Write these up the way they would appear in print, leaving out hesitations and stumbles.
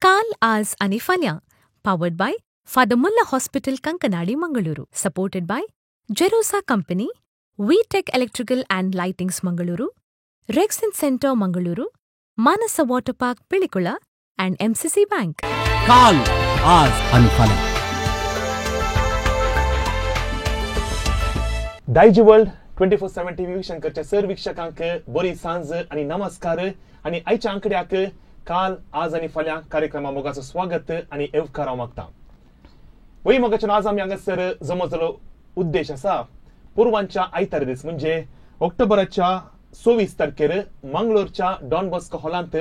काल आज आणि फाल्यां powered by Father Mulla Hospital Kankanadi Mangaluru, supported by Jerosa Company, VTech Electrical and Lightings Mangaluru, Rexin Center Mangaluru, Manasa Water Park Pilikula and MCC Bank. काल आज आणि फाल्यां डायजी world 24/7 TV विशंकरच्या sir वीक्षकांक बरी सांज आणि नमस्कार आणि आयच्या आंकड्याक काल आज आणि फाल्यां कार्यक्रमा मोगाचं स्वागत आणि येवकार मागता. वय मोगाच्या आज आम्ही हांगासर जमजलो उद्देश असा पूर्वांच्या आयतार दीस म्हणजे ऑक्टोबराच्या 26 तारखेर मंगळूरच्या डॉन बॉस्को हॉलांत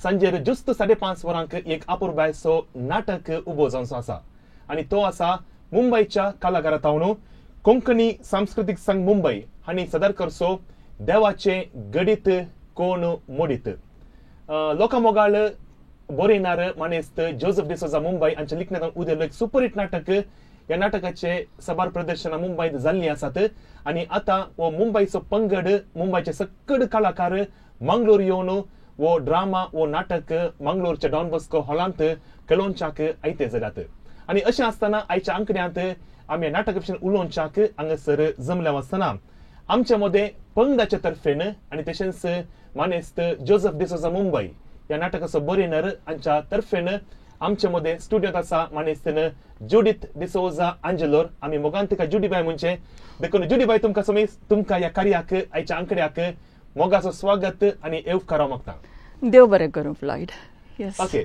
सांजेर जुस्त 5:30 वरांक एक अपुरबायसो नाटक उबो जावचो आसा आणि तो आसा मुंबईच्या कलाकारांतावणू कोंकणी सांस्कृतिक संघ मुंबई हांणी सदर करसो देवाचे गडीत कोण मोडीत. लोकां मोगाळ बरयणार मानेस्त जोसेफ डिसोजा मुंबई हांच्या लिखनांतून उदेलो एक सुपरहिट नाटक. या नाटकाचे सबार प्रदर्शनां मुंबईत जाल्लीं आसात आणि आता वो मुंबईचो पंगड मुंबईचे सकड कलाकार मंगळूर येवन वो ड्रामा वो नाटक मंगळूरच्या डॉन बॉस्को हॉलांत केलोवच्याक आयते जाल्यात. आणि अशें आसतना आयच्या आंकड्यांत आम्ही नाटक विशीं उलोवच्याक हांगासर जमल्या आसतना आमच्या मध्ये पंगडाच्या तर्फेन आणि तशेंच मानेस्त जोसेफ डिसोजा मुंबई या नाटकाचो बरयणार हांच्या तर्फेन आमच्या मध्ये स्टुडियोत आसा मानेस्तेन जुडिथ डिसोजा आंजेलोर. आम्ही मोगान तिका जुडीबाई म्हणचे देखून जुडीबाई तुमकां या कार्याक आयच्या आंकड्याक मोगाचो स्वागत आणि येवकार मागता. देव बरें करूं फ्लॉयड. ओके,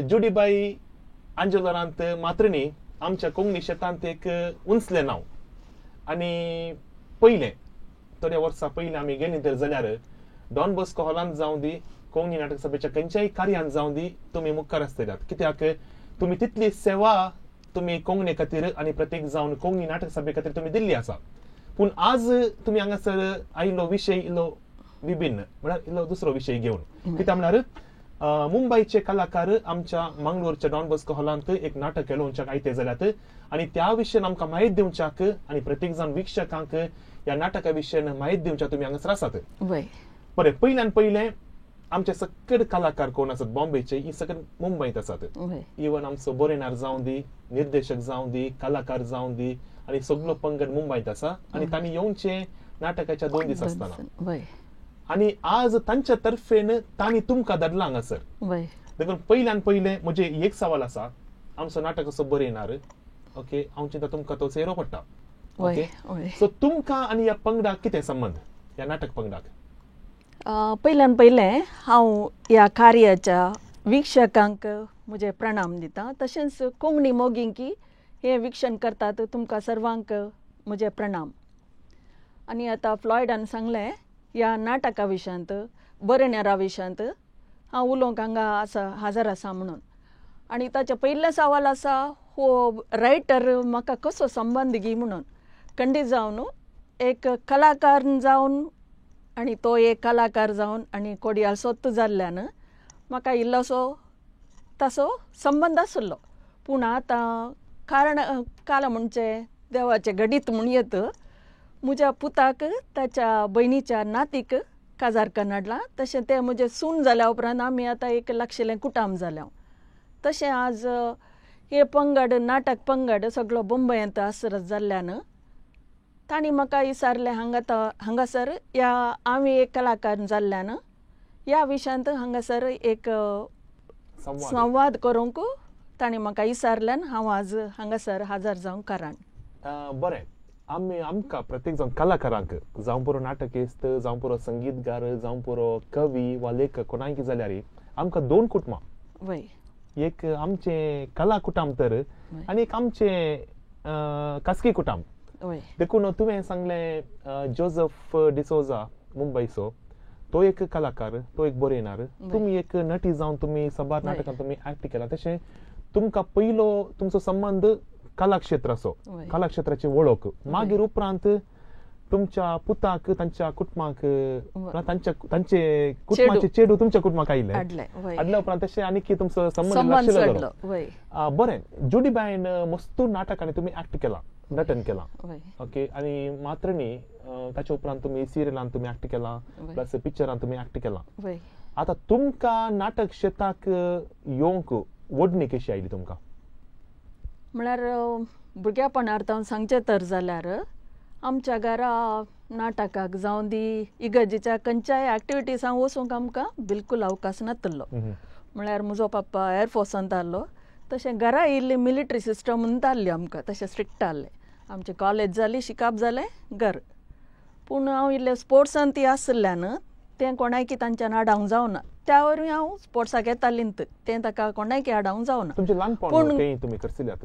जुडीबाई आंजेलोरांत मात्र न्ही आमच्या कोंकणी शेतांत एक उंचलें नांव आणि पयलें थोड्या वर्सां पयलीं आमी गेलीं तर जाल्यार डॉन बॉस्को हॉलांत जावं दी कोंकणी नाटक सभेच्या खंयच्याय कार्यांत जावं दी तुमी मुखार आसतल्यात. कित्याक तुमी तितली सेवा तुमी कोंकणी खातीर आनी प्रत्येक जावन कोंकणी नाटक सभे खातीर तुमी दिल्ली आसा. पूण आज तुमी हांगासर आयिल्लो विशय इल्लो विभिन्न म्हळ्यार इल्लो दुसरो विशय घेवन. कित्याक म्हळ्यार मुंबईचे कलाकार आमच्या मंगळूरच्या डॉन बॉस्को हॉलांत एक नाटक केलोवच्याक आयते जाल्यात आणि त्या विशयान आमकां माहिती दिवच्याक आणि प्रत्येक जाण वीक्षकांक या नाटका विशयान माहिती दिवच्याक तुमी हांगासर आसात. बरें, पयल्यान पयलें आमचे सकड कलाकार कोण आसात बॉम्बेचे ही सकड मुंबईत आसात. इवन आमचो बरयणार जावं दी, निर्देशक जावं दी, कलाकार जावं दी आणि सगळो पंगड मुंबईत आसा आणि तांणी येवचे नाटकाच्या 2 दीस आसतना आणि आज तांच्या तर्फेन तांणी तुमकां धाडला हांगासर. देखून पयल्यान पयलें म्हजे एक सवाल आसा आमचो नाटक असो बरयणार. ओके, हांव चिंता तुमकां तो चेरो पडटा. ओके, सो तुमकां आनी ह्या पंगडाक कितें संबंध, ह्या नाटक पंगडाक? पयल्यान पयलें हांव ह्या कार्याच्या वीक्षकांक म्हजे प्रणाम दिता. तशेंच कोंकणी मोगींकी हे वीक्षण करतात तुमकां सर्वांक म्हजे प्रणाम. आनी आतां फ्लॉयडान सांगलें ह्या नाटका विशयांत बरयणारा विशयांत हांव उलोवंक हांगा आसा हजर आसा म्हणून. आनी ताचे पयले सवाल आसा हो रायटर म्हाका कसो संबंद गी म्हणून. खंडीत जावन एक कलाकार जावन आनी तो एक कलाकार जावन आनी कोडयाल सोत्त जाल्ल्यान म्हाका इल्लोसो ताचो संबंद आसलो. पूण आतां काल म्हणचे देवाचे गडीत म्हूण येत म्हज्या पुताक ताच्या भयणीच्या नातीक काजार कन्नडला. तशें तें म्हजें सून जाल्या उपरांत आमी आतां एक लागशिल्लें कुटाम जाल्या. तशें आज हे पंगड नाटक पंगड सगळो मुंबयंत आसर जाल्ल्यान तांणी म्हाका विचारलें हांगासर ह्या आमी एक कलाकार जाल्ल्यान ह्या विशयांत हांगासर एक संवाद करूंक तांणी म्हाका विचारल्यान हांव आज हांगासर हजर जावंक कारण. बरें, आमकां प्रत्येक जावन कलाकारांक जावं पुरो नाटकिस्त जावं पुरो संगीतकार जावं पुरो कवी वा लेखक कोणाय कितें जाल्यार आमकां 2 कुटुंबां. एक आमचे कला कुटाम तर आनी एक आमचे खासगी कुटाम. देखून तुवें सांगलें जोसेफ डिसोजा मुंबईचो तो एक कलाकार, तो एक बरयणार. तुमी एक नटी जावन तुमी सबार नाटकांत तुमी एक्ट केला. तशें तुमकां पयलो तुमचो संबंध कला क्षेत्राचो, कला क्षेत्राची वळख. मागीर उपरांत तुमच्या पुताक तांच्या कुटुंबाक तांचे कुटुंबाचे चेडू तुमच्या कुटुंबाक आयले. हाडल्या उपरांत तशें आनी की तुमचो संबंध आशिल्लो. बरें, जुडीबाईन मस्तूर नाटकांनी तुमी एक्ट केला, नटन केला. ओके, आनी मात्र न्ही ताच्या उपरांत तुमी सिरियलांत तुमी एक्ट केला, प्लस पिक्चरांत तुमी एक्ट केला. आता तुमका नाटक क्षेत्राक येवंक ओडणी कशी आयली तुमकां? म्हळ्यार भुरग्यापणार्थान सांगचें तर जाल्यार आमच्या घरा नाटकाक जावं दी इगर्जेच्या खंयच्याय एक्टिविटीजांक वचूंक आमकां बिलकूल अवकाश नासलो. म्हळ्यार म्हजो पप्पा एअरफोर्सांत आहलो, तशें घरा येयल्ली मिलिटरी सिस्टम उरताली आमकां, तशें स्ट्रिक्ट आहलें. आमचें कॉलेज जाली, शिकाप जालें, घर. पूण हांव इल्लें स्पोर्ट्सान ती आसल्यान तें कोणायकी तांच्यान आडावंक जावना. त्या वरवीं हांव स्पोर्ट्साक येतालींत, तें ताका कोणायकी आडावंक जावना. तुमचें ल्हानपण तें तुमी करतल्यात?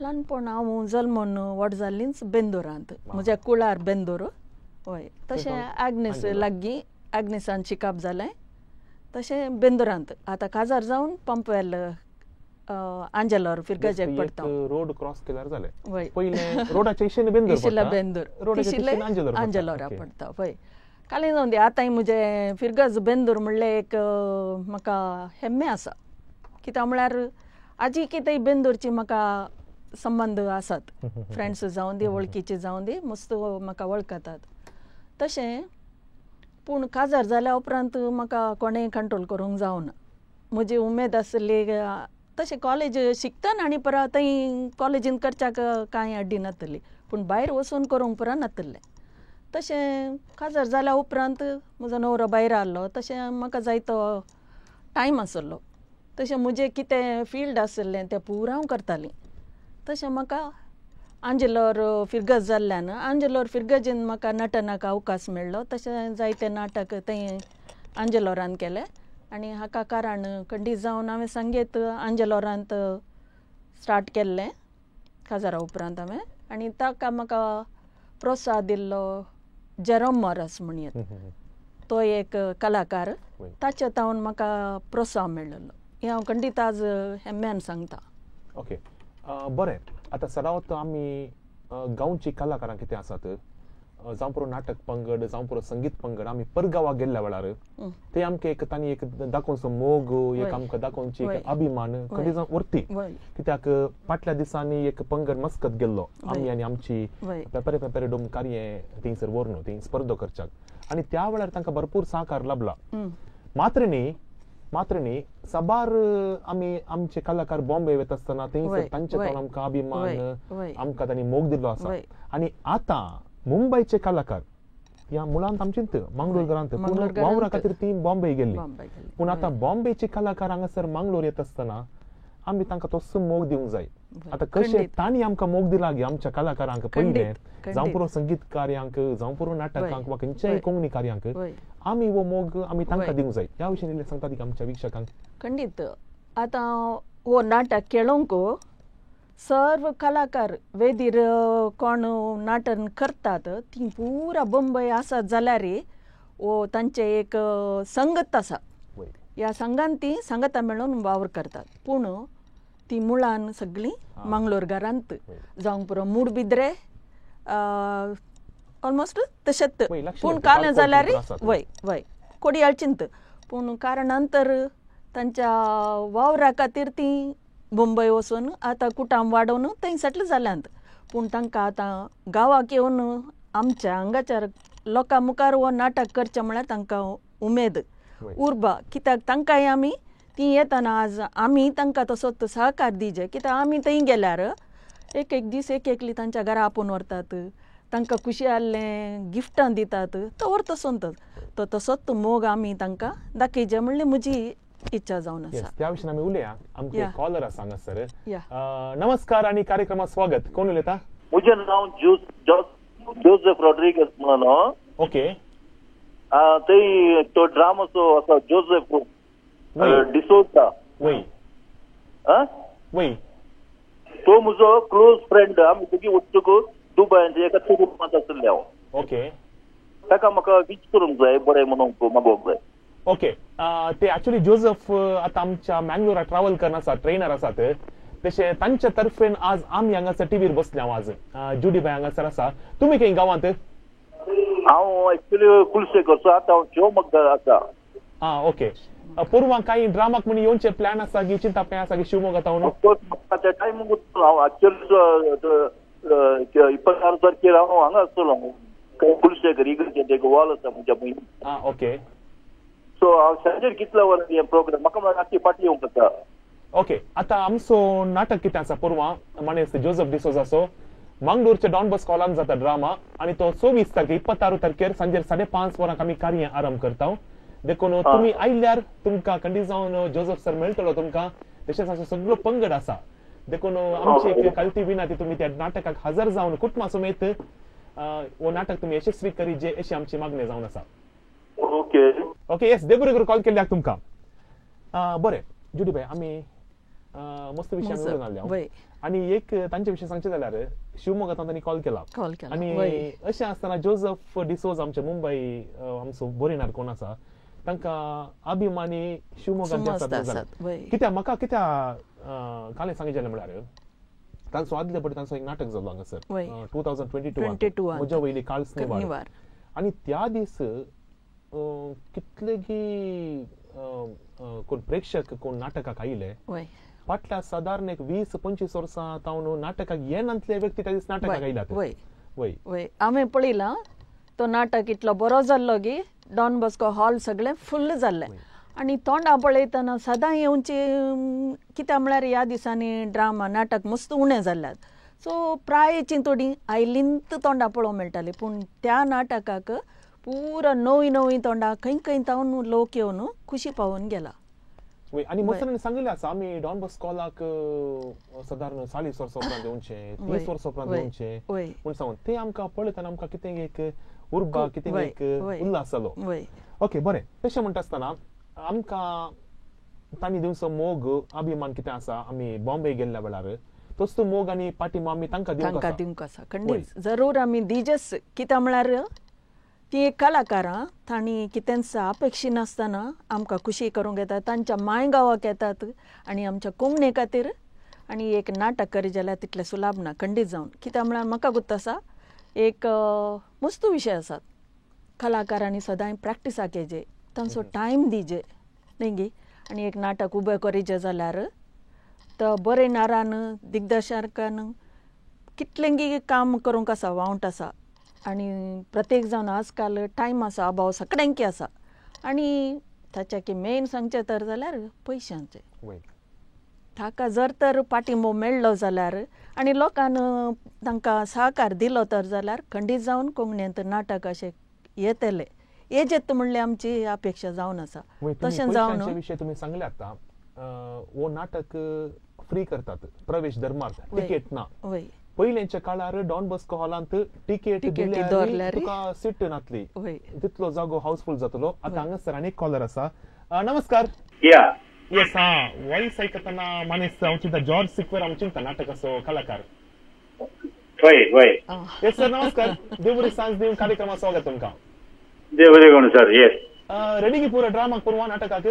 ल्हानपण हांव जल्मून व्हड जाल्लींच बेंदोरांत, म्हज्या कुळार बेंदोर. हय, तशें आग्नेस लागीं आग्नेसान शिकप जालें, तशें बेंदोरांत. आतां काजार जावन पंपवेल आंजलोर फिरगजेक पडटा. रोड क्रॉस केल्यार जालें. वय, पयलें रोडाच्या इशेन बेंदोर इशिल्ला बेंदोर, तिशिल्लें आंजलोरा पडटा. हय, काली जावन दी आतांय म्हजें फिरगज बेंदोर म्हणलें एक म्हाका हेम्मे आसा. कित्याक म्हळ्यार आजी कितेंय बेंदोरची म्हाका संबंद आसात. फ्रेंड्स जावं दी, वळखीचे जावं दी, मस्त म्हाका वळखतात. तशें पूण काजार जाल्या उपरांत म्हाका कोणेंय कंट्रोल करूंक जावना. म्हजी उमेद आसली तशें कॉलेज शिकतना आनी परत थंय कॉलेजीन करच्याक कांय अड्डी नासली, पूण भायर वचून करूंक पुरा नासलें. तशें काजार जाल्या उपरांत म्हजो न्हवरो भायर आहलो, तशें म्हाका जायतो टायम आसलो. तशें म्हजें कितें फिल्ड आसलें तें पुराय हांव करतालीं. तशें म्हाका आंजलोर फिरगज जाल्ल्यान आंजलोर फिरगजीन म्हाका नटनाक अवकाश मेळ्ळो. तशें जायते नाटक थंय आंजलोरांत केलें आनी हाका कारण खंडीत जावन हांवें संगीत आंजलोरांत स्टार्ट केल्लें काजारा उपरांत हांवें. आनी ताका म्हाका प्रोत्साह दिल्लो जेरोम मॉरस म्हणून, तो एक कलाकार, ताचे तावन म्हाका प्रोत्साह मेळ्ळलो. हें हांव खंडीत आज हेम्यान सांगता. ओके, बरें. आतां सदांच आमी गांवची कलाकारां कितें आसात, जावं पुरो नाटक पंगड जावं पुरो संगीत पंगड, आमी परगांवाक गेल्ल्या वेळार ते आमकां एक तांणी एक दाखोवचो मोग, एक आमकां दाखोवची एक अभिमान खंय जावन उरती. कित्याक फाटल्या दिसांनी एक पंगड मस्कत गेल्लो, आमी आनी आमची पेपरे पेपरे डोम कार्य थंयसर व्हरून थंय स्पर्धो करच्याक, आनी त्या वेळार तांकां भरपूर सहकार लाभला. मात्र न्ही साबार आमी आमचे कलाकार बॉम्बे वयता आसतना थंयसर तांचे तोंड आमकां अभिमान, आमकां तांणी मोग दिल्लो आसा. आनी आतां मुंबयचे कलाकार ह्या मुळांत आमचींच मंगळूरांत, पूण वावरा खातीर ती बॉम्बे गेल्ली. पूण आतां बॉम्बेचे कलाकार हांगासर मंगळूर येता आसतना आमी तांकां तसो मोग दिवंक जाय. आतां कशें तांणी आमकां मोग दिला गे आमच्या कलाकारांक पयलें, जावं पुरो संगीत कार्यांक, जावं पुरो नाटकांक वा खंयच्याय कोंकणी कार्यांक, आमी वो मोग आमी तांकां दिवंक जाय. ह्या विशयान इल्लें सांगता ती आमच्या विक्षकांक? खंडीत. आतां हो नाटक केळोंक सर्व कलाकार वेदीर कोण नाटन करतात ती पुरा बॉम्बे आसात जाल्यार वो तांचे एक संगत आसा. ह्या संघान ती संगता मेळून वावर करतात. पूण ती मुळान सगळीं मंगळूरकारांत जावंक पुरो मूडबिद्रे ऑलमोस्ट तशेंच. पूण काल जाल्यार वय कोडयाळचींत. पूण कारणांतर तांच्या वावरा खातीर ती मुंबय वचून आतां कुटाम वाडोवन थंय सेटल जाल्यांत. पूण तांकां आतां गांवाक येवन आमच्या हांगाच्या लोकां मुखार हो नाटक करचें म्हळ्यार तांकां उमेद उर्बा. कित्याक तांकांय आमी ती येतना आज आमी तांकां तसोच सहकार दिजे. कित्याक आमी थंय गेल्यार एक एक दीस एक एकली तांच्या घरा आपोवन व्हरतात, तांकां खुशी आहलें गिफ्टां दितात. तो व्हर तसोच तसोच मोग आमी तांकां दाखयचे म्हणली म्हजी इच्छा जावन आसा. त्या विशयान आमी उलया. आमचे कॉलर आसा हांगासर. नमस्कार आनी कार्यक्रमात स्वागत. कोण उलयता? म्हजें नांव जोसेफ रॉड्रिगेज म्हणून. ओके. थंय तो ड्रामाचो आसा जोसेफ डिसोजा. वय वय तो म्हजो क्लोज फ्रेंड. आमी दोगी वचतकूच दुबयान एका रूमांत आसले हांव. ओके. ताका म्हाका वीच करूंक जाय बरें म्हणून मागोवंक जाय. ओके. ते एक्चुअली जोसेफ आतां आमच्या मँगलोरा ट्रॅव्हल करना आसात, ट्रेनर आसात. तशें तांच्या तर्फेन आज आमी हांगासर टीव्हीर बसले. हांव आज जुडीबाई हांगासर आसा. तुमी खंय गांवांत? हांव एक्चुअली कुलशेखरचो. आतां हांव शिवमोग्गा आसा. ओके. पोरवां कांय ड्रामाक म्हण येवचे प्लॅन आसा की चिंता पे आसा की शिवमोग्गा तावन? त्या टायमाक हांव एक्चुअली 26 तारखेर हांव हांगा आसतलो कुलशेखर इगर्जेंत एक वॉल आसा म्हज्या पयलीं. ओके. सो सो हांव सांजेर कितलो वर हे प्रोग्राम म्हाका राती फाटली येवंक जाता. ओके आता आमचो नाटक कितें आसा परवा मानेस्त जोसेफ डिसोजाचो मंगळूरच्या डॉन बॉस्को हॉलांत जाता ड्रामा आणि तो 24 तारखेर 26 तारखेर सांजेर 5:30 वरांक आमी कार्य आरंभ करता. देखून तुम्ही आयल्यार तुमकां खंडी जावन जोसेफ सर मेळटलो तुमकां. तशेंच असो सगळो पंगड आसा. देखून आमची एक कळती विनंती तुम्ही त्या नाटकाक हजर जावन कुटुंबा समेत वो नाटक तुम्ही यशस्वी करीजे अशी आमची मागणी जावन आसा. ओके ओके येस देवबरोबर कॉल केल्ल्याक तुमकां. बरें जुडी भाई आमी मस्त विशय निवडून हाडल्या आणि एक तांच्या विशयी सांगचे जाल्यार शिवमोगांतल्यान तांणी कॉल केला आणि अशें आसतना जोसेफ डिसोज आमचे मुंबई आमचो बोरेनार कोण आसा तांकां अभिमानी शिवमोगांत आसात. कित्याक म्हाका काल सांगितलें म्हळ्यार तांचो आदले फावटी तांचो एक नाटक जालो हांगासर 2022 म्हज्या वयली काळ स्नेवार आनी त्या दीस कितलेगी कोण प्रेक्षक कोण नाटकाक आयले फाटल्या साधारण एक 20-25 वर्सां तावन नाटकाक येनातले व्यक्ती त्या दीस नाटकाक आयल्यात. वय आमी पळयलां तो नाटक इतलो बरो जाल्लो की डॉन बॉस्को हॉल सगळें फुल्ल जाल्लें आनी तोंडां पळयतना सदां येवची कित्याक म्हळ्यार ह्या दिसांनी ड्रामा नाटक मस्त उणें जाल्ल्यात. सो प्रायेचीं थोडीं आयलींत तोंडां पळोवंक मेळटालीं पूण त्या नाटकाक पुरो नवीं तोंडां खंय खंय तावन लोक येवन खुशी पावून गेला. आणि मस्तरांनी सांगिल्लें आसा आमी डॉन बॉस्को हॉलाक साधारण 40 वर्सां उपरांत येवचे 30 वर्सां उपरांत येवचे म्हूण सांगून ते आमकां पळयतना आमकां कितें एक उर्बा कितें एक उल्हास जालो. ओके बरें तशें म्हणटा आसतना आमकां तांणी दिवचो मोग अभिमान कितें आसा आमी बॉम्बे गेल्ल्या वेळार तोच तो मोग आनी पाठिंबो आमी तांकां दिवंक आसा. खंडीत जरूर आमी दिजेस कित्याक म्हळ्यार ती एक कलाकारां तांणी कितेंच अपेक्षी नासतना आमकां खुशी करूंक येतात तांच्या माय गांवाक येतात आनी आमच्या कोंकणी खातीर आनी एक नाटक करी जाल्यार तितलें सुलाभ ना खंडीत जावन. कित्याक म्हळ्यार म्हाका गुर्त आसा एक मस्त विशय आसात कलाकारांनी सदां प्रॅक्टिसाक येजे तांचो टायम दिजे न्ही गी आनी एक नाटक उबें करीचें जाल्यार तो बरयणारान दिग्दर्शकान कितलेंगी काम करूंक आसा वावंट आसा आनी प्रत्येक जावन आजकाल टायम आसा अभाव सगळ्यांकी आसा आनी ताच्या की मेन सांगचें तर जाल्यार पयशांचे ताका जर तर पाठिंबो मेळ्ळो जाल्यार आनी लोकांन तांकां सहकार दिलो तर जाल्यार खंडीत जावन कोंकणींत नाटक अशें येतले येजेत म्हणले आमची अपेक्षा जावन आसा. तशें जावन विशय तुमी सांगले आतां वो नाटक फ्री करतात प्रवेश धर्मार्थ तिकेट ना. पयलींच्या काळार डॉन बॉस्को हॉलांत तिकेट दिल्यार तुका सीट नातली तितलो जागो हाऊसफुल जातलो. आतां हांगासर आनी एक कॉलर आसा. नमस्कार. येस वॉइस आयकतना मानेस्त हांव चिंता जॉर्ज सिक्वेर हांव चिंता नाटकाचो कलाकार. येस सर नमस्कार. देव बरी सांज दिवन कार्यक्रमात स्वागत तुमकां. देव बरें करूं सर. येस रेडी की पुरा ड्रामाक पुरवा नाटकाक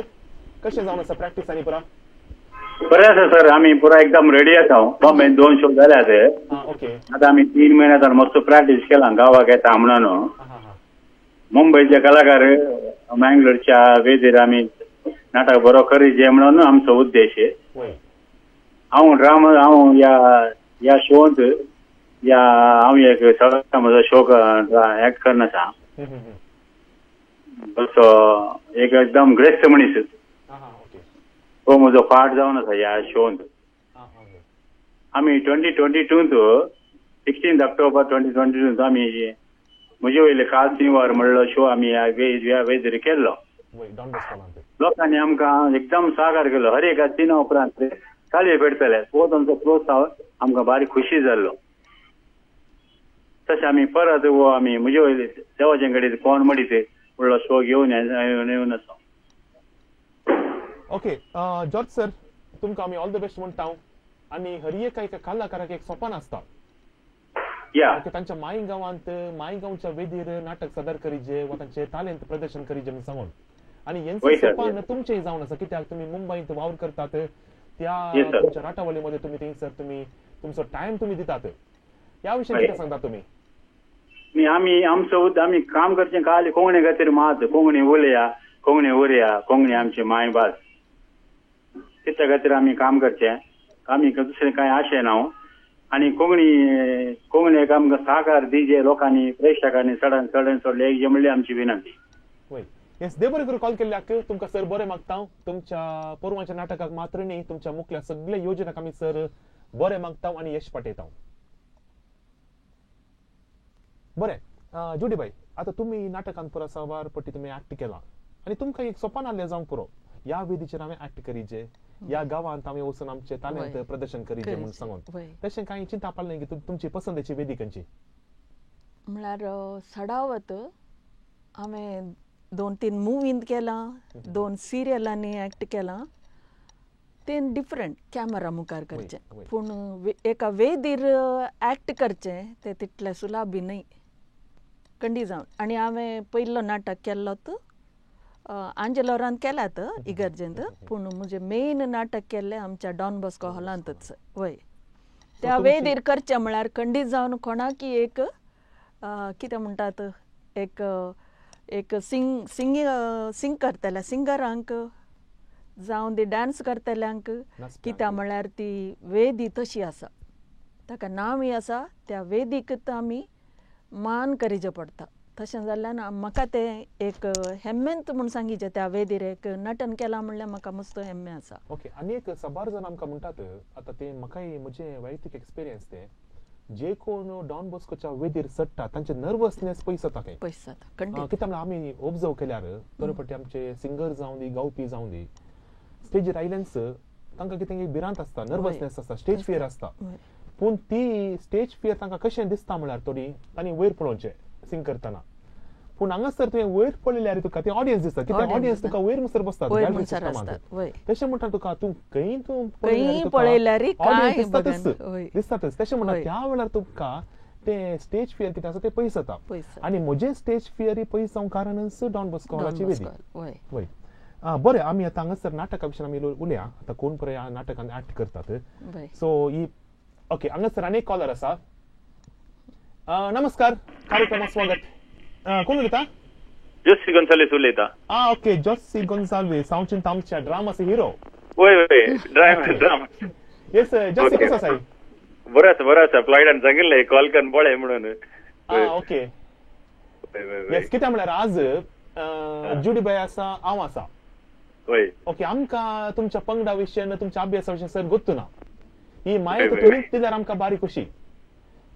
कशें जावन आसा प्रॅक्टीस आनी पुरा बरें आसा सर. आमी पुरा एकदम रेडी आसा. बॉम्बे 2 शो जाल्यात. आतां आमी 3 म्हयने जावन मस्त प्रॅक्टीस केला गांवाक येता म्हणून. मुंबयचे कलाकार मँगलोरच्या वेदीर आमी नाटक बरो करीचे म्हणून आमचो उद्देश. हांव ह्या शोंत हांव एक सगळ्या म्हजो शो एक्ट करना आसा. असो एक एकदम ग्रेस्त मनीस हो म्हजो पार्ट जावन आसा ह्या शोंत. आमी 2022 16 ऑक्टोबर 2022 आमी म्हजे वयले काल सिंवार म्हणलो शो आमी ह्या वेदीर केल्लो. लोकांनी आमकां एकदम सहकार केलो. हर एका सिना उपरांत ताळयो पेटतले. तो तांचो प्रोत्साहन आमकां बारीक खुशी जाल्लो. तशें आमी परत वो आमी म्हजे वयले देवाचे कडेन कोण म्हणीत म्हणलो शो घेवन येवन आसा. ओके जॉर्ज सर तुमकां आमी ऑल द बेस्ट म्हणटा आनी हर एका कलाकाराक एक स्वप्न आसता तांच्या माय गांवांत माय गांवच्या वेदीर नाटक सादर करीचे वा तांचे टॅलेंट प्रदर्शन करीचे म्हण सांगून आनी हेंचें स्वप्न तुमचें जावन आसा. कित्याक तुमी मुंबईत वावर करतात त्या तुमच्या राटावळी मध्ये तुमी थंयसर तुमी तुमचो टायम तुमी दितात. ह्या विशयान कितें सांगता तुमी? आमी काम करचें खाली कोंकणी खातीर मात. कोंकणी उलया कोंकणी उरया कोंकणी आमची मायभास. त्या खातीर आमी काम करचें. आमी दुसरें कांय आशें ना. आनी कोंकणीक आमकां सहकार दिजे लोकांनी प्रेक्षकांनी चडान चड सोडले एक म्हणली आमची विनंती. येस देव बरें करून कॉल केल्ल्याक तुमकां सर बरें मागता तुमच्या पोरवांच्या नाटकाक मात्र न्ही तुमच्या मुखल्या सगळ्या योजनाक आमी सर बरें मागता आनी यश पाठयता बरें जुडी बाई आता तुम्ही नाटकांत पुरो सवार पट्टी तुम्ही ऍक्ट केला आणि तुमकां एक सोपान आसलें जावंक पुरो ह्या वेदीचेर हांवें ऍक्ट करीचे ह्या गांवांत हांवें वचून आमचे टॅलंट प्रदर्शन करीचे म्हणून सांगून तशें कांय चिंता पडलें की तुमची पसंतीची वेदी खंयची म्हळ्यार सडावत हांवें 2-3 मुवींत केलां 2 सिरियलांनी ऍक्ट केलां तें डिफरंट कॅमेरा मुखार करचें पूण एका वेदीर ऍक्ट करचें तें तितलें सुलाभी न्हय कंडी जावन आनी हांवें पयलो नाटक केल्लोत आंजलोरांत केल्यात इगर्जेंत पूण म्हजें मेन नाटक केल्लें आमच्या डॉन बॉस्को हॉलांतच वय त्या वेदीर करचें म्हळ्यार कंडी जावन कोणाकी एक कितें म्हणटात एक सिंग करतल्या सिंगरांक जावं ती डान्स करतल्यांक कित्याक म्हळ्यार ती वेदी तशी आसा ताका नांवूय आसा त्या वेदीक आमी मान करीचें पडटा तशें जाल्ल्यान म्हाका तें एक हेम्मेंत म्हूण सांगिचें त्या वेदीर एक नटन केलां म्हणल्यार म्हाका मस्त हेम्मे आसा ओके आनी एक सबार जाण आमकां म्हणटात आतां ते म्हाकाय म्हजें वैयक्तीक एक्सपिरियन्स ते जे कोण डॉन बॉस्कोच्या वेदीर चडटा तांचे नर्वसनेस पयस जाता काय पयस जाता खंडीत कित्याक म्हळ्यार आमी ऑब्जर्व केल्यार तरेपटी आमचे सिंगर जावं दी गावपी जावं दी स्टेजीर आयल्यानच तांकां कितें एक भिरांत आसता नर्वसनेस आसता स्टेज फियर आसता पूण ती स्टेज फियर तांकां कशें दिसता म्हळ्यार थोडी तांणी वयर पळोवचें सिंग करतना पूण हांगासर तुवें वयर पळयल्यार तुका ते ऑडियन्स दिसता कित्याक ऑडियन्स तुका वयर मुसर बसतात तशें म्हणटा तुका तूं खंय पळयल्यार दिसतातच तशें म्हणटा त्या वेळार तुका ते स्टेज फियर कितें आसा ते पयस जाता आनी म्हजें स्टेज फियर पयस जावंक कारणच डॉन बॉस्को हॉलाची वेदी वय बरें आमी आतां हांगासर नाटका विशीं आमी उलया आतां कोण पळय ह्या नाटकांत ऍक्ट करतात सो ही ओके हांगासर आनी एक कॉलर आसा नमस्कार कार्यक्रमाक स्वागत कोण उलयता जोसी गोन्साल्वीस उलयता ओके जोसी गोन्साल्वीस हांव आमच्या ड्रामाचो हिरो वय वय ड्रामा येस जोसी कसो आसा बरो आसा फ्लायटान सांगिल्लें कॉल करून पळय म्हणून ओके येस कित्याक म्हळ्यार आज जुडी बाई आसा हांव आसा ओके आमकां तुमच्या पंगडा विशीं तुमच्या अभ्यासा विशीं सर गोत्तू ना ही माहिती तुमी दिल्यार आमकां बारी खुशी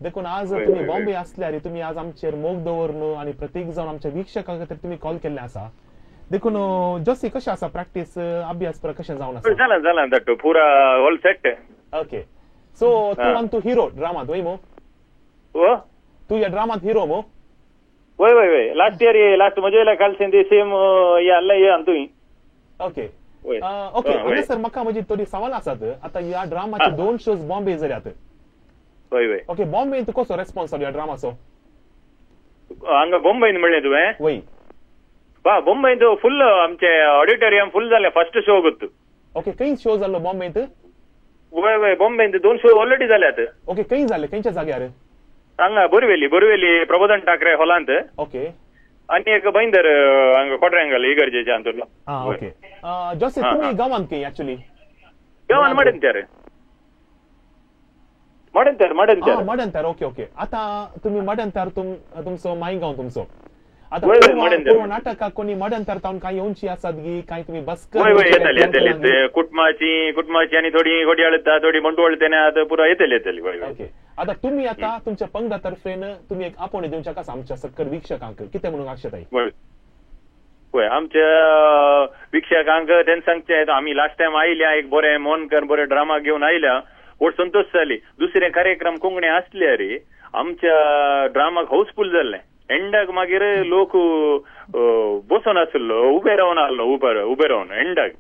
देखून आज तुम्ही बॉम्बे आसल्यार तुम्ही आज आमचेर मोग दवरून आणि प्रत्येक जावन आमच्या वीक्षकां खातीर तुम्ही कॉल केल्ले आसा देखून जोसी कशें आसा प्रॅक्टीस अभ्यास कशें जावन आसा जाला दट पुरा ऑल सेट ओके सो तू हिरो ड्रामात वय मो तू या ड्रामात हिरो मो वय वय वय लास्ट इयर लास्ट मजे कलसिंदी सेम याल्ला ये अंतुई ओके ओके सर म्हाका म्हजी थोडी सवाल आसात आतां ह्या ड्रामाचे 2 शोज बॉम्बे जाल्यात ओके बॉम्बे कसो रेस्पॉन्स ह्या ड्रामाचो हांगा बॉम्बेन म्हणलें तुवें वय बॉम्बेन फुल आमचे ऑडिटोरियम फुल जालें फर्स्ट शो गोत्तू ओके खंय शो जाल्लो बॉम्बेंत वय वय बॉम्बेन 2 शो ऑलरेडी जाल्यात ओके खंय जाले खंयच्या जाग्यार हांगा बोरवेली प्रबोधन ठाकरे हॉलांत ओके आनी एक बैंदर हांगा क्वॉड्रँगल इगर्जेच्या अंतरलो ओके जोसी तुमी गांवांत खंय एक्चुअली गांवांत मडंतर ओके ओके आता तुम्ही मडंतर तुमचो मायगांव तुमचो आता नाटकाक कोणी मडंतर तावन काय येवची आसात गी काय तुम्ही बसकर येतली कुटमाची आनी थोडी घोड्याळता थोडी बंटवळतेने आता पुरो येतली ओके आता तुम्ही आता तुमच्या पंगडा तर्फेन तुम्ही एक आपोवणी दिवच्या कसा आमच्या सक्कर वीक्षकांक कितें म्हणून आशेताय वय आमच्या वीक्षकांक तें सांगचें आमी लास्ट टायम आयल्या एक बरें मोनकर बरें ड्रामा घेवन आयल्या और संतोष जाली दुसरे कार्यक्रम कोंकणी आसले रे आमच्या ड्रामाक हाऊसफुल जाल्लें एंडाक मागीर लोक बसून आसलो उबे रावन आसलो उबे रावन एंडाक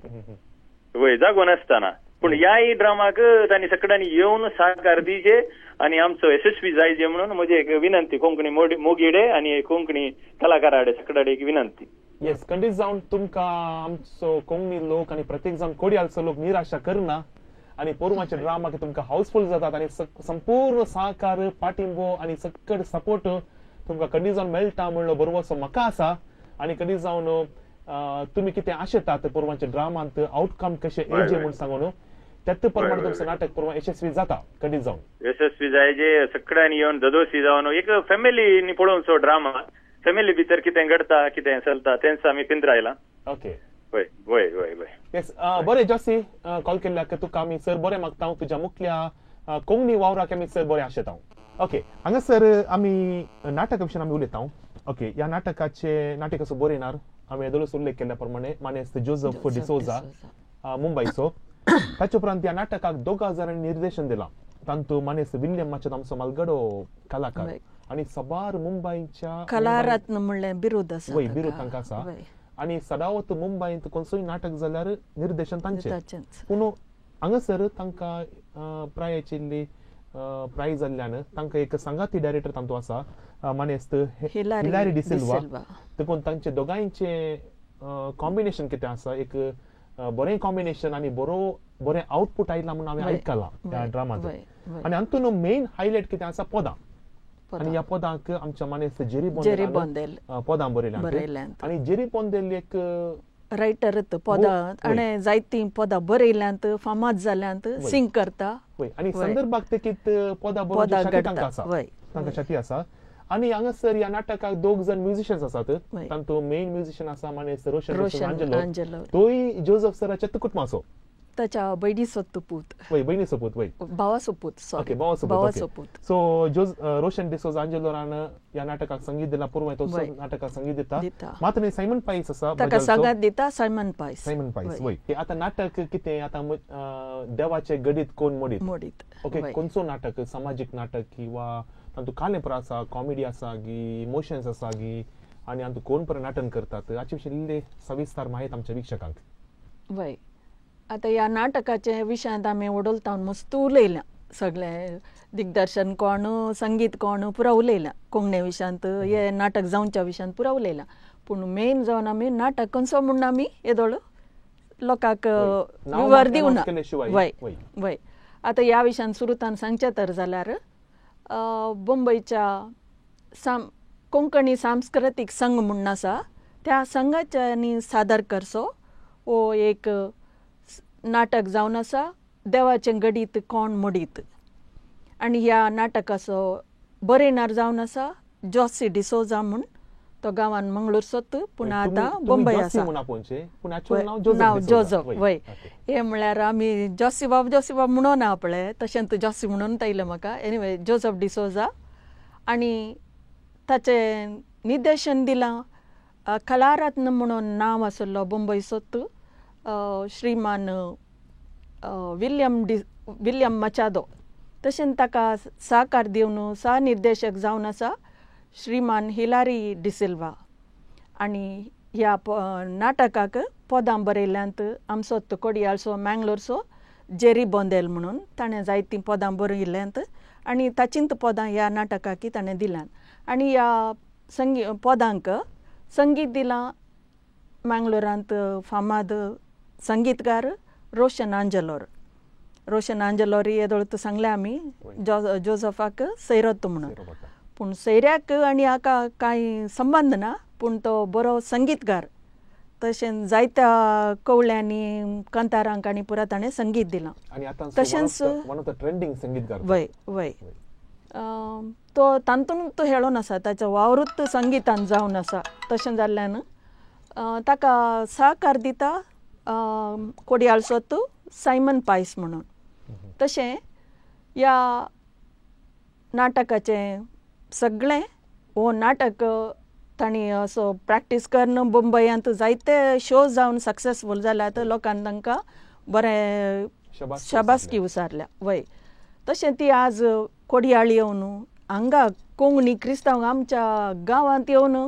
वय जागो नासतना पूण ह्याय ड्रामाक तांणी सगळ्यांनी येवन सहकार दिचे आनी आमचो यशस्वी जायचे म्हणून म्हजी एक विनंती कोंकणी मोगिडे आनी कोंकणी कलाकाराडे सगळ्याडे एक विनंती येस खंडीत जावन तुमकां आमचो कोंकणी लोक आनी प्रत्येक जावन कोडयालचो लोक निराशा करना आणि पोरमाचे ड्रामा तुमकां हाऊसफुल जातात आणि संपूर्ण सहकार पाठिंबो आणि सकट सपोर्ट तुमकां कधी जावन मेळटा म्हणलो बरोबर म्हाका आसा आणि कधी जावन तुम्ही कितें आशेतात पोरमाचे ड्रामांत आउटकम कशें येवचे म्हूण सांगून त्याच प्रमाणे तुमचं नाटक पोरवा यशस्वी जाता कधी जावन यशस्वी जायचे सगळ्यांनी येवन जदोशी जावन एक फॅमिलीनी पळोवन सो ड्रामा फॅमिली भितर कितें घडता कितें चलता तेंच आमी पिंजरायला. ओके वय वय वय वय येस बरें जॉसी कॉल केल्ल्याक तुका आमी सर बरें मागता तुज्या मुखल्या कोंकणी वावराक आमी सर बरें आशेता. ओके हांगासर आमी नाटका विशीं आमी उलयता. ओके ह्या नाटक असो बरयणार आमी येदोळूच उल्लेख केल्ल्या प्रमाणे मानेस्त जोझफ डिसोजा मुंबयचो. ताचे उपरांत ह्या नाटकाक 2000 निर्देशन दिलां. तांतू मानेस्त विल्यम मचद आमचो मालगडो कलाकार आनी सबार मुंबयच्या कलारत्न म्हणलें बिरूद आसा. वय बिरूद तांकां आसा. आनी सदावत मुंबयंत खंयचोय नाटक जाल्यार निर्देशन तांचें. पूण हांगासर तांकां प्रायाचिल्ली प्रायज जाल्ल्यान तांकां एक संगाती डायरेक्टर तांतू आसा मानेस्त हिलारी डिसिल्वा. देखून तांचे दोगांयचे कॉम्बिनेशन कितें आसा एक बरें कॉम्बिनेशन आनी बरें आउटपुट आयलां म्हणून हांवें आयकलां ह्या ड्रामांत. आनी हातून मेन हायलायट कितें आसा पदां. आनी ह्या पदांक आमच्या मानेस्त जेरी बोंदेल पदां बरयल्यांत. आनी जेरी बोंदेल एक रायटर पदां आनी जायतीं पदां बरयल्यांत फामाद जाल्यांत सिंग करता. आनी संदर्भाक तेकीत पदां बरोवपाची तांकां आसा तांकां शती आसा. आनी हांगासर ह्या नाटकाक 2 जण म्युझिशियन्स आसात. तांतू मेन म्युझिशियन आसा मानेस्त रोशन आंजेलो. तोय जोझफ सराच्या कुटुंबाचो ताच्या भयणीचो पूत. भयणीचो पूत भावाचो पूत. भावाचो पूत. सो रोशन डिसोजा आंजेलोरान ह्या नाटकाक संगीत दिला. पूर्व तो नाटकाक संगीत दिता. मात न्ही सायमन पायस आसा ताका संगत दिता सायमन पायस. वय आतां नाटक कितें आतां देवाचे गडीत कोण मोडीत. ओके खंयचो नाटक सामाजीक नाटक किंवा तांतू कालेपर आसा कॉमेडी आसा गी इमोशन्स आसा गी आनी तांतू कोण पर नाटन करतात हाचे विशीं इल्ले सविस्तार माहिती आमच्या विक्षकांक. वय आतां ह्या नाटकाचे विशयांत आमी उडोलता मस्त उलयल्या. सगळें दिग्दर्शन कोण संगीत कोण पुरा उलयल्या. कोंकणी विशयांत हे नाटक जावच्या विशयांत पुरा उलयल्या. पूण मेन जावन आमी नाटक खंयचो म्हणून आमी येदोळ लोकांक विवर दिवना. वय आतां ह्या विशयांत सुरुतान सांगचें तर जाल्यार मुंबयच्या कोंकणी सांस्कृतीक संघ म्हणून आसा त्या संघाच्यांनी सादर करचो हो एक नाटक जावन आसा देवाचें गडीत कोण मोडीत. आनी ह्या नाटकाचो बरयणार जावन आसा जॉसी डिसोजा म्हूण. तो गांवान मंगळूरचोच पूण आतां मुंबय आसा. नांव जोझफ. वय हे म्हळ्यार आमी जॉसी बाब म्हणून ना पळय तशेंच जॉसी म्हणून तायलें म्हाका. Anyway Joseph D'Souza. आनी ताचें निर्देशन दिलां कलारत्न म्हणून नांव आशिल्लो मुंबयचोच श्रीमान विल्यम मचादो. तशेंच ताका सहकार दिवन सहनिर्देशक जावन आसा श्रीमान हिलारी डिसिल्वा. आनी ह्या नाटकाक पदां बरयल्यांत आमचो कोडयाळचो मँगलोरचो जेरी बोंदेल म्हणून. ताणें जायतीं पदां बरयल्यांत आनी ताचींच पदां ह्या नाटकाक ताणें दिल्यान. आनी ह्या पदांक संगीत दिलां मँगलोरांत फामाद संगीतकार रोशन आंजेलोर येदोळ सांगलें आमी जोझफाक सैरत म्हणून. पूण सैऱ्याक आनी हाका कांय संबंद ना. पूण तो बरो संगीतकार. तशेंच जायत्या कवळ्यांनी कांतारांक आनी पुरा ताणें संगीत दिलां. तशेंच वय तो तातूंत हेळोन आसा ताचो वावरूच संगीतान जावन आसा. तशें जाल्ल्यान ताका सहकार दिता कोडयाळचोच सायमन पायस म्हणून. तशें ह्या नाटकाचें सगळें हो नाटक तांणी असो प्रॅक्टीस करन मुंबयांत जायते शो जावन सक्सेसफूल जाल्यात. लोकांनी तांकां बरें शाबासकी उसारल्या. वय तशें ती आज कोडयाळ येवन हांगा कोंकणी क्रिस्तांव आमच्या गांवांत येवन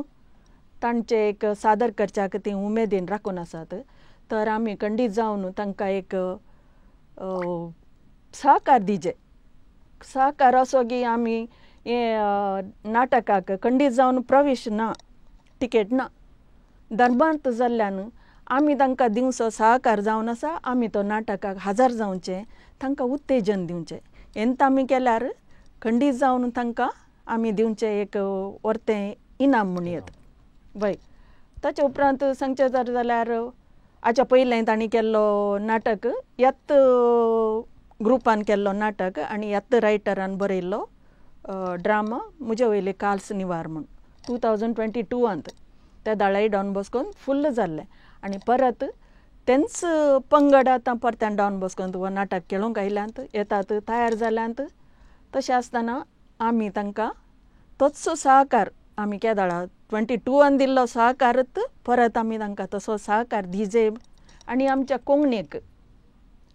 तांचे एक सादर करच्याक ती उमेदीन राखून आसात. तर आमी खंडीत जावन तांकां एक सहकार दिजे. सहकार असो की आमी हे नाटकाक खंडीत जावन प्रवेश ना टिकेट ना धर्मांत जाल्ल्यान आमी तांकां दिवचो सहकार जावन आसा. आमी तो नाटकाक हजर जावचें तांकां उत्तेजन दिवचें. हेंत आमी केल्यार खंडीत जावन तांकां आमी दिवचें एक व्हरतें इनाम म्हणयत. वय ताचे उपरांत सांगचें जाल्यार हाच्या पयलें तांणी केल्लो नाटक ह्याच ग्रुपान केल्लो नाटक आनी ह्याच रायटरान बरयल्लो ड्रामा म्हजे वयले काल्स निवार म्हूण. 2022 त्या दाळाई डॉन बॉस्कोन फुल्ल जाल्लें आनी परत तेंच पंगड आतां परत्यान डॉन बॉस्कोन वो नाटक खेळूंक आयल्यांत येतात तयार जाल्यांत. तशें आसतना आमी तांकां तोचसो सहकार आमी केदाळा 22 दिल्लो सहकारच परत आमी तांकां तसो सहकार दिजे आनी आमच्या कोंकणीक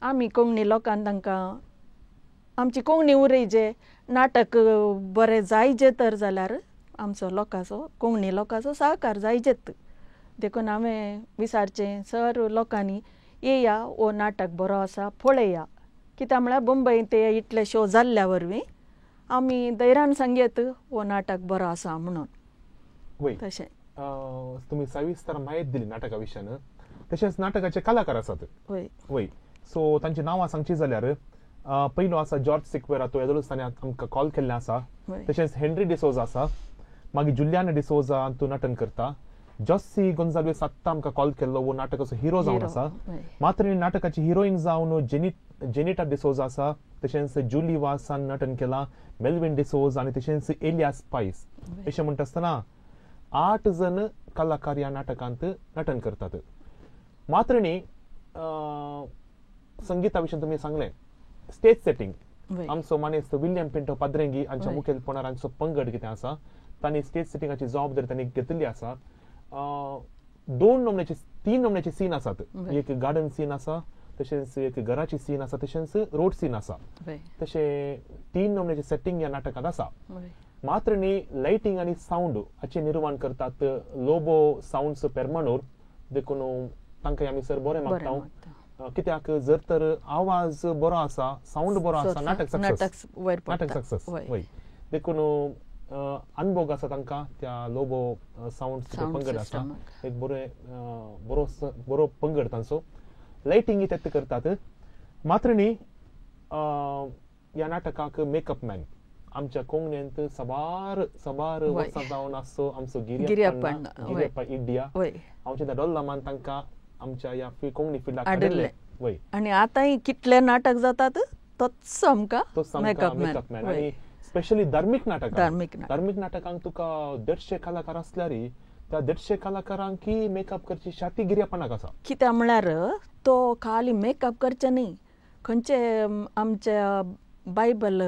आमी कोंकणी लोकांक तांकां आमची कोंकणी उरयजे नाटक बरें जायजे तर जाल्यार आमचो लोकांचो कोंकणी लोकांचो सहकार जायजेत. देखून हांवें विचारचें सर लोकांनी येया वो नाटक बरो आसा पळया कित्याक म्हळ्यार मुंबय ते इतले शो जाल्ल्या वरवीं आमी धैर्यान सांगेत वो नाटक बरो आसा म्हणून. तशें तुम्ही सविस्तर माहिती दिली नाटका विशयान. तशेंच नाटकाचे कलाकार आसात. वय सो तांची नांवां सांगची जाल्यार पयलो आसा जॉर्ज सिक्वेरा, तो येदोळूच ताणें आमकां कॉल केल्लें आसा. तशेंच हेनरी डिसोजा आसा, मागीर जुलियाना डिसोजा हातूंत नटन करता. जॉसी गोन्जाल्वेस आत्तां आमकां कॉल केल्लो वो नाटकाचो हिरो जावन आसा. मात्र नाटकाची हिरोईन जावन जेनिटा डिसोजा आसा. तशेंच जुली वासान नटन केलां, मेल्विन डिसोज आनी तशेंच एलियास पायस. अशें म्हणटा आसतना 8 जण कलाकार ह्या नाटकांत नटन करतात. मात्र न्ही संगीता विशयी तुमी सांगलें स्टेज सेटिंग आमचो मानेस्त विलियम पिंटो पाद्रेंगी हांच्या मुखेलपणान हांचो पंगड कितें आसा तांणी स्टेज सेटिंगाची जबाबदारी तांणी घेतली आसा. 3 नमुन्याचे सीन आसात. एक गार्डन सीन आसा, तशेंच एक घराची सीन आसा, तशेंच रोड सीन आसा. तशें 3 नमुन्याचे सेटिंग ह्या नाटकांत आसा. मात्र न्ही लायटिंग आनी साऊंड हाचे निर्माण करतात लोबो साऊंड्स पेरमानूर. देखून तांकां आमी सर बरें मागता कित्याक जर तर आवाज बरो आसा, साऊंड बरो आसा, नाटक सक्सेस. देखून अनुभव आसा तांकां त्या लोबो साऊंड पंगड आसा. एक बरो पंगड तांचो लायटिंग तेत करतात. मात्र न्ही ह्या नाटकाक मेकअप मॅन आमच्या कोंकणींत सबार वर्सां जावन आसो आमचो गिर्याप्पा इड्डिया. हांव चिंता डॉल्लामान तांकां आमच्या ह्या कोंकणी फिल्डाक हाडले. आनी आतांय कितले नाटक जातात तोच आमकां मेकअप मॅन. आनी स्पेशली धार्मीक नाटकांक तुका 150 कलाकार आसल्यार त्या 150 कलाकारांक मेकअप करची शाती गिर्यापणाक आसा. कित्याक म्हळ्यार तो खाली मेकअप करचे न्ही, खंयचे आमच्या बायबल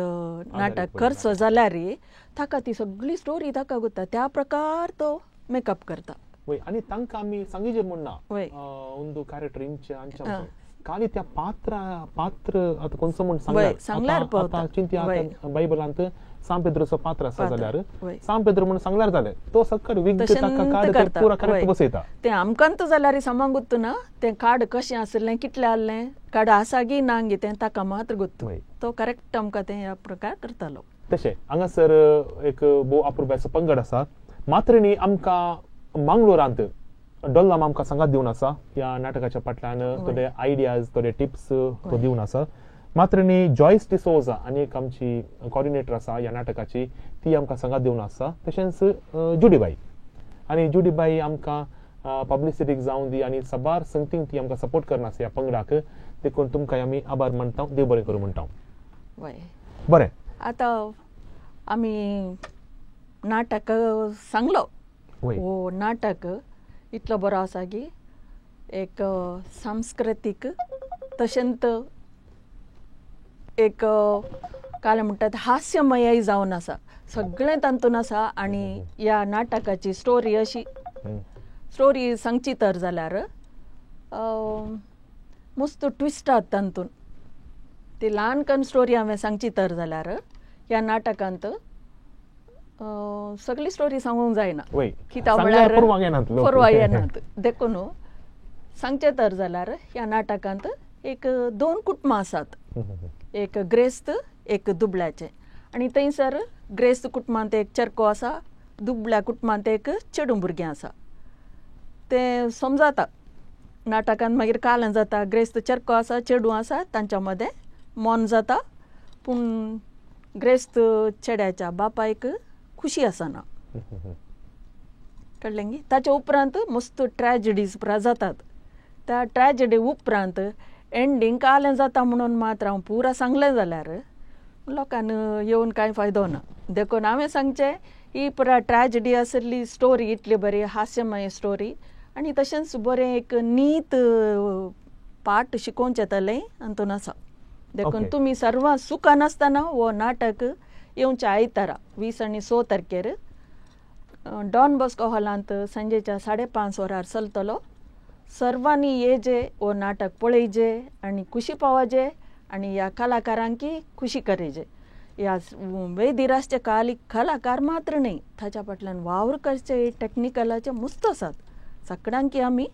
नाटक करचो जाल्यार ताका ती सगळी स्टोरी ताका गुता त्या प्रकार तो मेकअप करता. आनी तांकां आमी सांगिजे म्हणना ಒಂದು ಕ್ಯಾರೆಕ್ಟರ್ आमच्या खाली त्या पात्र आता कोणसो म्हण सांगल्यार चिंत्या बायबलांत सांत पेद्रोचो पात्र आसा जाल्यार सांत पेद्रो म्हण सांगल्यार जालें तो सकट विग ताका कार्ड पुरा करेक्ट बसयता. तें आमकांत जाल्यार सांगूंक ना तें कार्ड कशें आसलें, कितलें आहलें, कार्ड आसा की ना गे तें ताका मात्र गुत्त. तो करेक्ट आमकां तें ह्या प्रकार करतालो. तशें हांगासर एक भोव अप्रुप्याचो पंगड आसा. मात्र न्ही आमकां मंगळुरांत डॉल्लाम आमकां सांगात दिवन आसा. ह्या नाटकाच्या फाटल्यान थोडे आयडियाज थोडे टिप्स तो दिवन आसा. मात्र न्ही जॉयस डिसोजा आनी एक आमची कॉर्डिनेटर आसा ह्या नाटकाची, ती आमकां सांगात दिवन आसा. तशेंच जुडीबाई आनी जुडीबाई आमकां पब्लिसिटीक जावन दी आनी सबार संगतींक ती आमकां सपोर्ट करना आसा ह्या पंगडाक. देखून तुमकां आमी आभार म्हणटा, देव बरें करूं म्हणटा. बरें, आतां आमी नाटक सांगलो. हो नाटक इतलो बरो आसा की एक सांस्कृतीक तशेंच एक काय म्हणटात हास्यमय जावन आसा. सगळें तातूंत आसा. आनी ह्या नाटकाची स्टोरी अशी स्टोरी सांगची तर जाल्यार मस्त ट्विस्ट आहात तातूंत. ती ल्हानकन स्टोरी हांवें सांगची तर जाल्यार ह्या नाटकांत सगळी स्टोरी सांगूंक जायना कित्याक म्हळ्यार परवा येनात. देखून सांगचें तर जाल्यार ह्या नाटकांत एक 2 कुटुंबां आसात. एक ग्रेस्त एक दुबळ्याचें. आनी थंयसर ग्रेस्त कुटुंबांत एक चेडको आसा, दुबळ्या कुटुंबांत एक चेडूं भुरगें आसा. तें समजाता नाटकांत मागीर कालन जाता. ग्रेस्त चेडको आसा, चेडूं आसा, तांच्या मदें मोन जाता. पूण ग्रेस्त चेड्याच्या बापायक खुशी आसना. कळ्ळें गी. ताचे उपरांत मस्त ट्रॅजेडीज जातात. त्या ट्रॅजेडी उपरांत एंडींग कालें जाता म्हणून मात्र हांव पुरा सांगलें जाल्यार लोकांक येवन कांय फायदो ना. देखून हांवें सांगचें ही पुरा ट्रॅजेडी आसली स्टोरी इतली बरी हास्यमय स्टोरी आनी तशेंच बरें एक नीत पाठ शिकोवचें येतलें हातून आसा देखून तुमी सर्वां सुखान आसतना हो नाटक येवचें आयतारा 20 आनी 6 तारखेर डॉन बॉस्को हॉलांत सांजेच्या 5:30 वरार चलतलो. सर्वांनी येजे हो नाटक पळयजे आनी खुशी पावजे आनी ह्या कलाकारांकी खुशी करेजे. ह्या वेदिरासचे कलाकार मात्र न्ही ताच्या फाटल्यान वावर करचे टेक्निकलाचे मस्त आसात. सगळ्यांकी आमी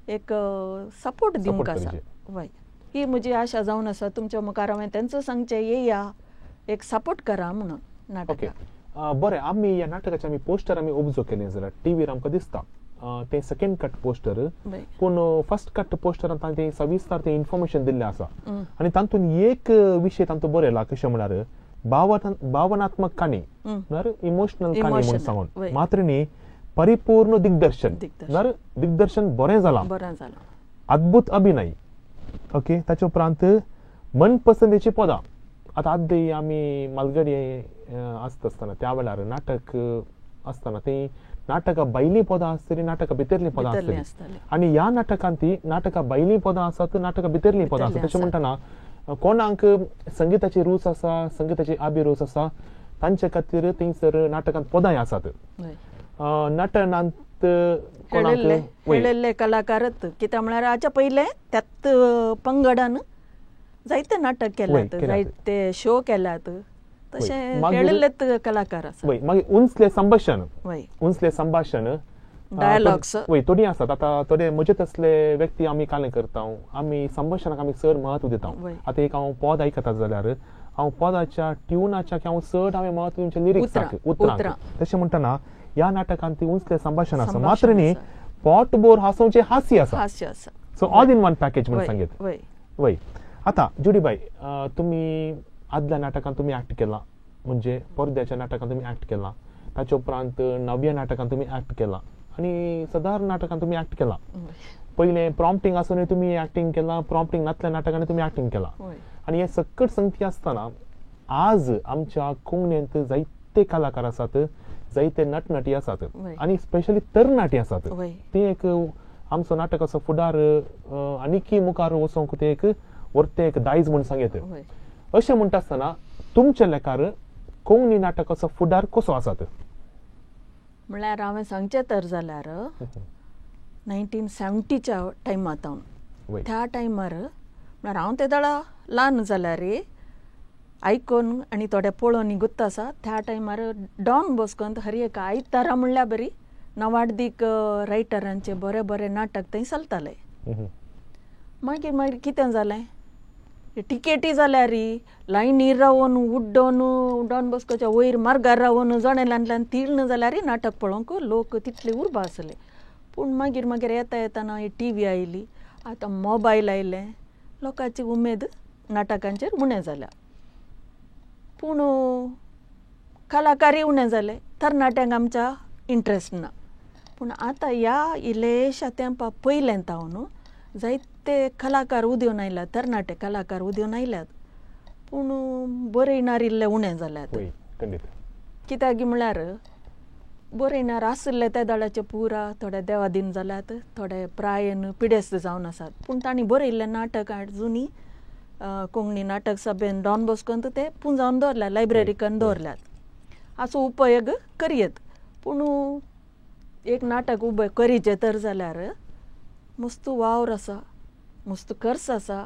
एक सपोर्ट दिवंक आसा. वय ही म्हजी आशा जावन आसा तुमच्या मुखार हांवें तेंचो सांगचें येया एक सपोर्ट करा म्हणून नाटकाक. बरें आमी ह्या नाटकाचे आमी पोस्टर आमी ऑब्जर्व केलें जाल्यार टीव्हीर आमकां दिसता ते सेकंड कट पोस्टर पूण फर्स्ट कट पोस्टरान तांचे सविस्तर ते इन्फॉर्मेशन दिल्लें आसा आनी तातूंत एक विशय तांचो बरो येयला कशें म्हळ्यार भावनात्मक काणी म्हळ्यार इमोशनल काणी म्हणून सांगून मात्र न्ही परिपूर्ण दिग्दर्शन म्हळ्यार दिग्दर्शन बरें जालां अद्भुत अभिनय. ओके ताचे उपरांत मनपसंदीची पदां आतां आद्य आमी मालगडी आसता आसतना त्या वेळार नाटक आसतना ती नाटका भायलीं पदां आसतलीं नाटका भितरलीं पदां आसतलीं आनी ह्या नाटकांत ती नाटका भायलीं पदां आसात नाटका भितरलीं पदां आसात. तशें म्हणटना कोणाक संगीताची रूच आसा संगीताची अभिरूच आसा तांचे खातीर थंयसर नाटकांत पदांय आसात. नटनांत खेळिल्ले कलाकारच कित्याक म्हळ्यार हाच्या पयले त्याच पंगडान जायते नाटक केल्यात जायते शो केल्यात तशें खेळिल्लेच कलाकार आसा. मागीर उंचले संभाशण डायलॉग्स थोडी आसात. आतां थोडे मजेत असले व्यक्ती आमी कालें करता आमी संभाशणाक आमी चड म्हत्व दिता. आतां एक हांव पद आयकता जाल्यार हांव पदाच्या ट्युनाच्या हांव चड हांवें म्हत्व दिवचें लिरिक्साक उतरांक. तशें म्हणटना ह्या नाटकांत ती उंचले संभाशण आसा मात्र न्ही पोटभर हांसोवचें हास्य आसा. So all in one package म्हणून सांगीत. वय आतां जुडीबाई तुमी आदल्या नाटकांत तुमी एक्ट केला म्हणजे परद्याच्या नाटकांत तुमी एक्ट केला ताचे उपरांत नव्या नाटकांत तुमी एक्ट केला आनी सदार नाटकांत तुमी एक्ट केला. पयलें प्रॉम्प्टींग आसून तुमी एक्टींग केला प्रॉम्प्टींग नासल्या नाटकांनी तुमी एक्टींग केला आनी हे सकट संगती आसतना आज आमच्या कोंकणींत जायते कलाकार आसात जायते नटनटी आसात आनी स्पेशली तरणाटी आसात. ते एक आमचो नाटक असो फुडार आनीक मुखार वचोंक ते एक व्हरते एक दायज म्हूण सांगीत. अशें म्हणटा आसतना तुमच्या लेखार कोंकणी नाटक असो फुडार कसो आसात? म्हळ्यार हांवें सांगचें तर जाल्यार 1970च्या टायमांत त्या टायमार म्हळ्यार हांव ते दाडा ल्हान जाल्यार आयकून आनी थोडे पळोवन गुत्त आसा. त्या टायमार डॉन बॉस्कोंत हर एक आयतारा म्हणल्यार बरी नवाडदीक रायटरांचे बरे बरे नाटक थंय चलताले. मागीर कितें जालें टिकेटी जाल्यार लायनीर रावन उड्डोन डॉन बॉस्कोच्या वयर मार्गार रावन जणेल्यांतल्यान तिळन जाल्यार नाटक पळोवंक लोक तितले उर्बा आसले. पूण मागीर येता येताना टीव्ही आयली आतां मोबायल आयले लोकांची उमेद नाटकांचेर उणें जाल्या. पूण कलाकारूय उणें जाले तरणाट्यांक आमच्या इंट्रस्ट ना. पूण आतां ह्या इल्लेशा तेंपा पयलें न्हू जायते कलाकार उदेवन आयल्यात तरणाटे कलाकार उदेवन आयल्यात पूण बरयणार इल्ले उणें जाल्यात. कित्याक म्हळ्यार बरयणार आसले त्या दळाचे पुरा थोडे देवादीन जाल्यात थोडे प्रायन पिडेस्त जावन आसात. पूण तांणी बरयल्लें नाटक जुनी कोंकणी नाटक सभेन डॉन बॉस्कोंत ते पुंजावन दवरल्यात लायब्ररीकान दवरल्यात. हाचो उपयोग करयेत. पूण एक नाटक उबें करीचें तर जाल्यार मस्त वावर आसा मस्त खर्च आसा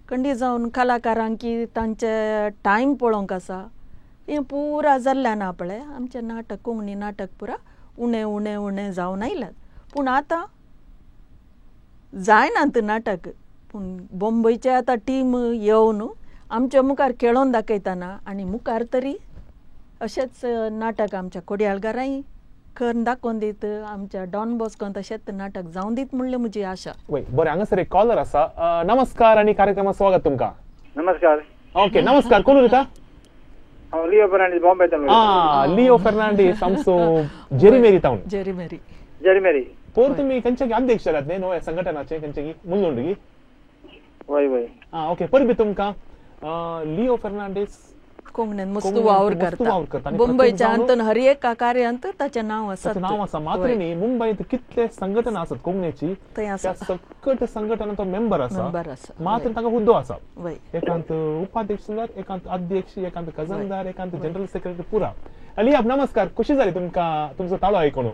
कंडी जावन कलाकारांकी तांचे टायम पळोवंक आसा. हें पुरा जाल्लें ना पळय आमचें नाटक कोंकणी नाटक पुरा उणें उणें उणें जावन आयल्यात. पूण आतां जायनात नाटक. पूण बॉम्बयचे आतां टीम येवन आमच्या मुखार खेळोन दाखयतना आनी मुखार तरी अशेंच नाटक आमच्या कोडयाळगारांय करून दाखोवन दीत आमच्या डॉन बॉस्कोन तशेंच नाटक जावन दीत म्हणलें म्हजी आशा. बरें हांगासर एक कॉलर आसा. नमस्कार आनी कार्यक्रमात स्वागत तुमकां. नमस्कार. ओके नमस्कार कोण उलयता? हांव लिओ फर्नांडीस बॉम्बेंतल्यान. लिओ फर्नांडीस आमचो जेरीमेरी टावन. जेरीमेरी पोर तुमी खंयचे अध्यक्ष जाल्यात न्ही ह्या संघटनाचे खंयचे मुनगंडगी? वय वय. ओके परबी तुमकां लिओ फर्नांडीस कोंकण्यान मस्त वावर करता मुंबईच्या अंतन हर एका कार्यांत ताचें नांव आसा मात्र न्ही मुंबईत कितले संघटना आसात कोंकणीची त्या सकट संघटना तो मेंबर आसा मात्र तांकां हुद्दो आसा एकांत उपाध्यक्ष एकांत अध्यक्ष एकांत खजानदार एकांत जनरल सेक्रेटरी पुरा लिया नमस्कार कशी जाली तुमकां तुमचो ताळो आयकून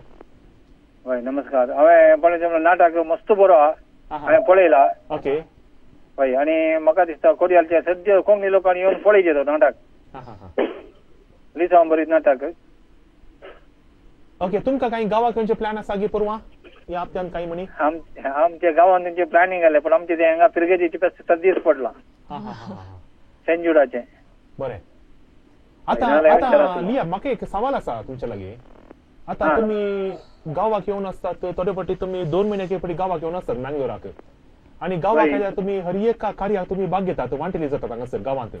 हय नमस्कार हांवें पळयलें नाटक मस्त बरो हांवें पळयला ओके हय आनी म्हाका दिसता कोडयालचे सद्य कोंकणी लोकांनी येवन पळयचे तो नाटक लिसांव बरीत नाटक ओके तुमकां काही गांवा खंयचे प्लॅन आसा गे परवां ह्या हप्त्यान काही म्हणी आमच्या गांवांत तेंचे प्लॅनिंग जालें पण आमचे ते हांगा पिरगेजीचे फेस्त दीस पडला सेंट जुडाचे बरें आता लिया म्हाका एक सवाल आसा तुमचे लागीं आता तुम्ही गांवाक येवन आसतात थोडे फावटी तुम्ही 2 म्हयन्याचे फावटी गांवाक येवन आसतात मँगलोराक आणि गांवाक आयल्यार तुम्ही हर एका कार्याक तुम्ही भाग घेतात वांटेली जातात हांगासर गांवांत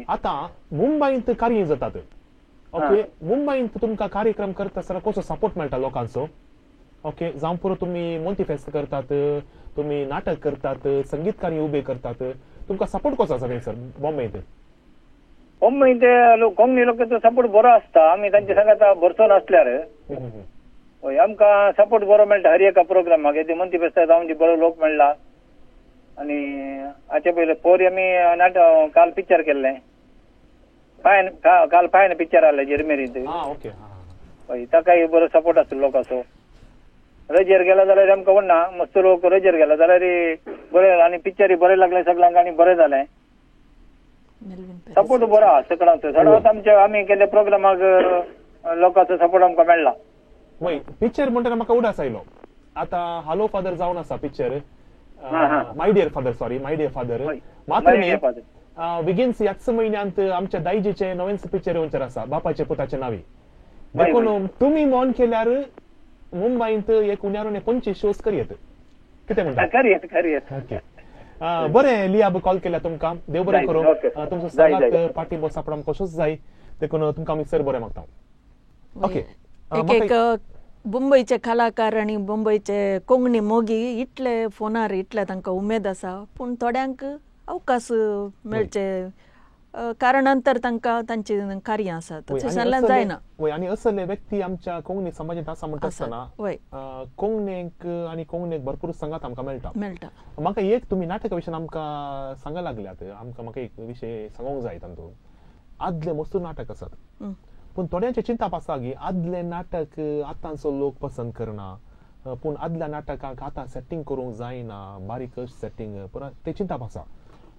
आता मुंबईत कार्य जातात ओके मुंबईत तुमकां कार्यक्रम करता आसतना कसो सपोर्ट मेळटा लोकांचो ओके जावं पुरो तुम्ही मोंटी फेस्त करतात तुम्ही नाटक करतात संगीत कार्य उबे करतात तुमकां सपोर्ट कसो आसा थंयसर बॉम्बेत मुंबईत कोंकणी लोकांचो सपोर्ट बरो आसता आमी तांचे सांगात भरसोन आसल्यार हय आमकां सपोर्ट बरो मेळटा हर एका प्रोग्रामाक ते मोंटी फेस्ताक जावन बरो लोक मेळ्ळा आनी हाचे पयले पोरी आमी नाटक काल पिक्चर केल्लें काल फायन पिक्चर आसलें जर्मेरींत हय ताकाय बरो सपोर्ट आसलो लोकांचो रजेर गेला जाल्यार आमकां वडना मस्त लोक रजेर गेला जाल्यार बरें आनी पिक्चरी बरें लागलें सगळ्यांक आनी बरें जालें सपोर्ट बरो आहा सगळ्यांचो सदांच आमचे आमी केल्ले प्रोग्रामाक लोकांचो सपोर्ट आमकां मेळ्ळा वय पिक्चर म्हणटा म्हाका उडास आयलो आता हॅलो फादर जावन आसा पिक्चर माय डियर फादर मात्र विगिन्स ह्याच म्हयन्यांत आमच्या दायजीचे नवेंच पिक्चर येवंचेर आसा बापाचे पुताचे नावी देखून तुम्ही मन केल्यार मुंबईत एक उण्यारून 25 शोज करियत कितें म्हणटा करियत बरें लिया कॉल केल्या तुमकां देव बरें करूं तुमचो सगळ्यात पाठिंबो सापड आमकां कशोच जाय देखून तुमकां आमी सर बरें मागता ओके एक मुंबईचे कलाकार आणि मुंबईचे कोंकणी मोगी इतले फोनार इतले तांकां उमेद आसा पूण थोड्यांक अवकाश मेळचे कारणांतर तांकां तांची कार्यां आसात तशें जायना आनी असले व्यक्ती आमच्या कोंकणी समाजांत आसा म्हणटा आसतना कोंकणीक आनी कोंकणीक भरपूर संगात आमकां मेळटा म्हाका एक तुमी नाटका विशयान आमकां सांगा लागल्यात म्हाका एक विशय सांगूंक जाय तातूंत आदले मस्तूर नाटक आसात पूण थोड्यांची चिंता आसा की आदले नाटक आतांचो लोक पसंत करना पूण आदल्या नाटकाक आतां सेटिंग करूंक जायना बारीक सेटिंग ते चिंता आसा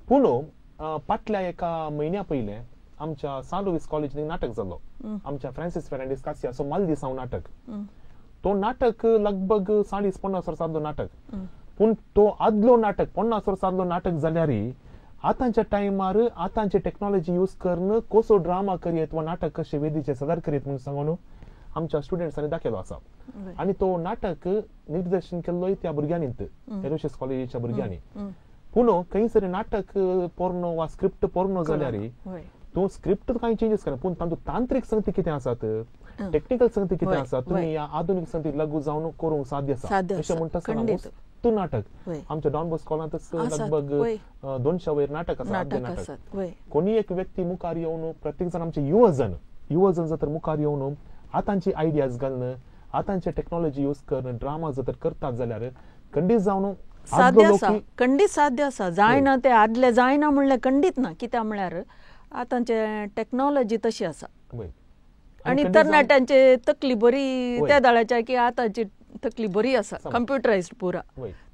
पूण फाटल्या एका म्हयन्या पयले आमच्या सान लुईस कॉलेजीन नाटक जाल्लो आमच्या फ्रांसीस फेर्नांडीस कासियाचो मालदीस हांव नाटक तो नाटक लगभग 40-50 वर्सांचो नाटक पूण तो आदलो नाटक 50 वर्सांचो नाटक जाल्यारय आतांच्या टायमार आतांची टेक्नॉलॉजी यूज करून कसो ड्रामा करीत वा नाटक कशे वेदीचे सादर करीत म्हणून सांगून आमच्या स्टुडंट्सांनी दाखयलो आसा आनी तो नाटक निर्देशन केल्लोय त्या भुरग्यांनीत एलोशियस कॉलेजीच्या भुरग्यांनी पूण खंयसर नाटक पोरनो वा स्क्रिप्ट पोरनो जाल्यारय तूं स्क्रिप्ट कांय चेंजीस करना पूण तातूंत तांत्रीक संगती कितें आसात टेक्निकल संगती कितें आसात तुमी ह्या आधुनीक संगतीक लागू जावन करूंक साध्य आसा अशें म्हणटा आसतना तू नाटक आमच्या डॉन बॉस्कोलांतच लगभग 200 वयर नाटक आसा कोणी एक व्यक्ती मुखार येवन प्रत्येक जण आमचे युवजन जर मुखार येवन आतांची आयडियाज घालून आतांचे टेक्नॉलॉजी यूज करून ड्रामा जर करतात जाल्यार खंडीत जावन खंडीत साध्य आसा जायना ते आदले जायना म्हणलें खंडीत ना कित्याक म्हळ्यार आतांचे टेक्नॉलॉजी तशी आसा आनी तरणाट्यांची तकली बरी त्या दाळाच्या की आतांची तकली बरी आसा कंप्युटरायज्ड पुरा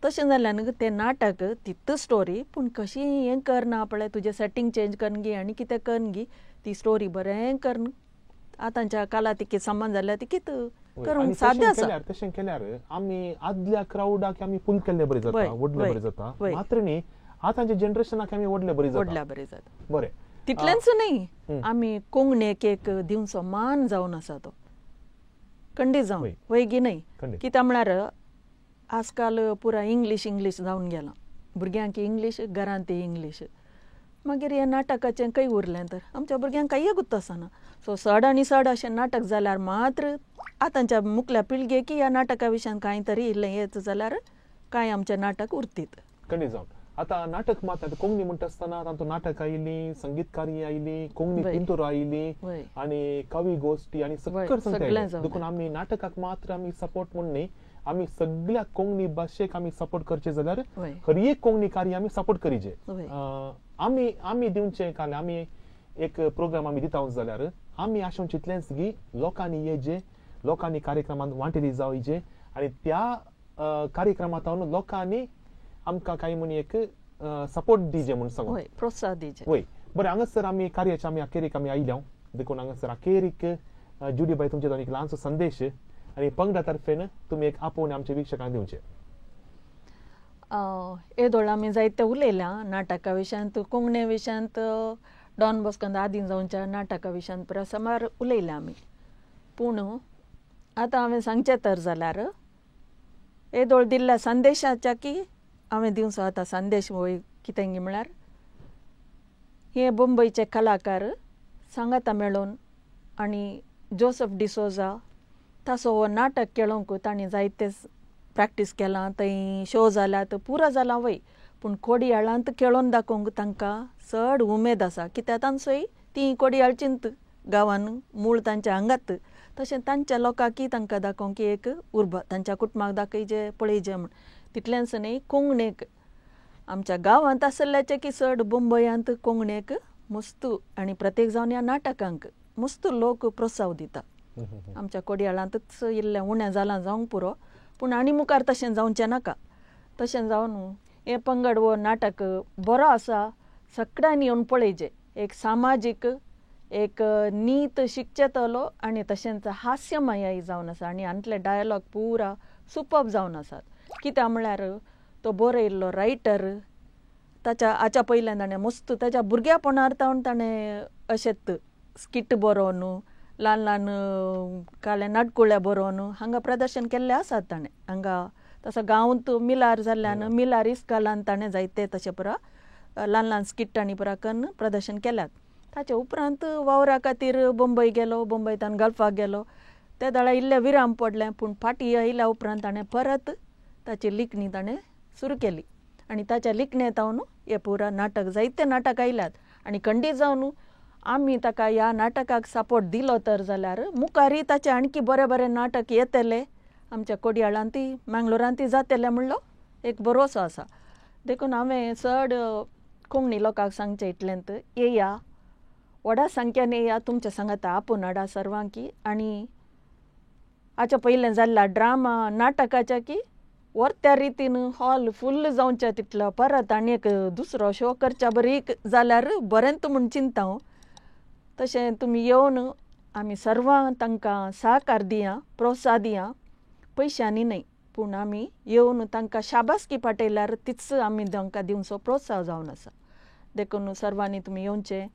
तशें जाल्यान तें नाटक तितू स्टोरी पूण कशी हें करना पळय तुजें सेटिंग चेंज करनगी आनी कितें करनगी ती स्टोरी बरें करन आतांच्या कालातिके समान जाल्यार ती कितें करूंक साध्य आसा तशें केल्यार आमी आदल्या क्राउडाक आमी फूल केल्ले बरें जाता वडले बरें जाता मात्र न्ही आतांच्या जनरेशनाक आमी वडले बरें जाता बरें तितलेंच न्ही आमी कोंकणीक एक दिवचो मान जावन आसा तो खंडीत जावन वैगी न्हय कित्याक म्हळ्यार आजकाल पुरा इंग्लीश जावन गेलां भुरग्यांक इंग्लीश घरांत इंग्लीश मागीर हें नाटकाचें खंय उरलें तर आमच्या भुरग्यांक कांय गुर्त आसना सो सड आनी सड अशें नाटक जाल्यार मात्र आतांच्या मुखल्या पिळगेक ह्या नाटका विशयान कांय तरी इल्लें येत जाल्यार कांय आमचें नाटक उरतीत खंडीत जावन आता नाटक मात कोंकणी म्हणटा आसतना तांचो नाटक आयली, संगीतकारी आयली, कोंकणी पिंतूर आयली आणि कवी गोष्टी आणि सगळं सांगता देखून आम्ही नाटकाक मात्र आम्ही सपोर्ट म्हणून न्ही, आम्ही सगळ्या कोंकणी भाशेक आम्ही सपोर्ट करचे जाल्यार हर एक कोंकणी कार्य आम्ही सपोर्ट करीचे. आम्ही दिवचे काल आम्ही एक प्रोग्राम आम्ही दिता जाल्यार आम्ही आशा चितलेंच की लोकांनी येजे, लोकांनी कार्यक्रमांत वांटेली जावचे आणि त्या कार्यक्रमांत लोकांनी आमकां काही म्हण एक सपोर्ट दिजे म्हणून सांगून प्रोत्साहन दिजे. वय बरें हांगासर आमी कार्याच्या आमी अखेरीक आमी आयल्या देखून हांगासर अखेरीक जुडी बाई तुमचे एक ल्हानसो संदेश आणि पंगडा तर्फेन तुम्ही एक आपोवन आमच्या वीक्षकांक दिवचे. येदोळ आमी जायते उलयल्या नाटका विशयांत, कोंकणी विशयांत, डॉन बॉस्कान आदीं जावच्या नाटका विशयांत पुरा समार उलयल्या आमी. पूण आतां हांवें सांगचें तर जाल्यार येदोळ दिल्ल्या संदेशाच्या की हांवें दिवचो आतां संदेश वय कितें म्हळ्यार हे मुंबयचे कलाकार सांगाता मेळोन आनी जोसेफ डिसोजा ताचो हो नाटक केळोंक तांणी जायते प्रॅक्टीस केलां, थंय शो जाल्यात, पुरो जाला वय. पूण कोडयाळांत खेळोन दाखोवंक तांकां चड उमेद आसा, कित्याक तांचोय ती कोडयाळचींत गांवान मूळ तांच्या हांगात. तशें तांच्या लोकांकी तांकां दाखोवंक एक उर्बा, तांच्या कुटुंबाक दाखयचे पळयचे म्हण. तितलेंच न्ही, कोंकणीक आमच्या गांवांत आसल्याचे की चड मुंबयांत कोंकणीक मस्त आनी प्रत्येक जावन ह्या नाटकांक मस्त लोक प्रोत्साहन दिता. आमच्या कोडयाळांतच इल्लें उणें जालां जावंक पुरो, पूण आनी मुखार तशें जावचें नाका. तशें जावन हे पंगड वो नाटक बरो आसा, सगळ्यांनी येवन पळयचे. एक सामाजीक एक नीत शिकचेतलो आनी तशेंच हास्यमयय जावन आसा आनी हांतले डायलॉग पुरा सुपर्ब जावन आसात. कित्याक म्हळ्यार तो बरयल्लो रायटर ताच्या हाच्या पयल्यान ताणें मस्त ताच्या भुरग्यापणार ताणें अशेंच स्किट बरोवन ल्हान ल्हान काले नाटकुळे बरोवन हांगा प्रदर्शन केल्लें आसात ताणें. हांगा तसो गांवांत मिलार जाल्ल्यान मिलार इस्कालान ताणें जायते तशें पुरा ल्हान ल्हान स्किटांनी पुरा करून प्रदर्शन केल्यात. ताचे उपरांत वावरा खातीर बंबय गेलो, बंबयतान गल्फाक गेलो. त्या दाळा इल्लें विराम पडलें, पूण फाटीं येयल्या उपरांत ताणें परत ताची लिखणी ताणें सुरू केली आनी ताच्या लिखणेंतावन हे पुरा नाटक जायते नाटक आयल्यात. आनी खंडीत जावन आमी ताका ह्या नाटकाक सपोर्ट दिलो तर जाल्यार मुखारय ताचे आणकी बरें बरें नाटक येतले, आमच्या कोडयाळांतय मंगळुरांतय जातले म्हणलो एक भरोसो आसा. देखून हांवें चड कोंकणी लोकांक सांगचें इतलेंत, येया व्हडा संख्येन येया, तुमच्या सांगाता आपूण हाडा सर्वांकी. आनी हाच्या पयलें जाल्ल्या ड्रामा नाटकाच्या की वर्त्या रितीन हॉल फुल्ल जावचें तितलो परत आनी एक दुसरो शो करच्या बरीक जाल्यार बरेंत म्हूण चिंता हांव. तशें तुमी येवन आमी सर्वां तांकां सहकार दिया, प्रोत्साहन दिया, पयशांनी न्हय, पूण आमी येवन तांकां शाबासकी पाटयल्यार तीच आमी तांकां दिवचो प्रोत्साहन जावन आसा. देखून सर्वांनी तुमी येवचें,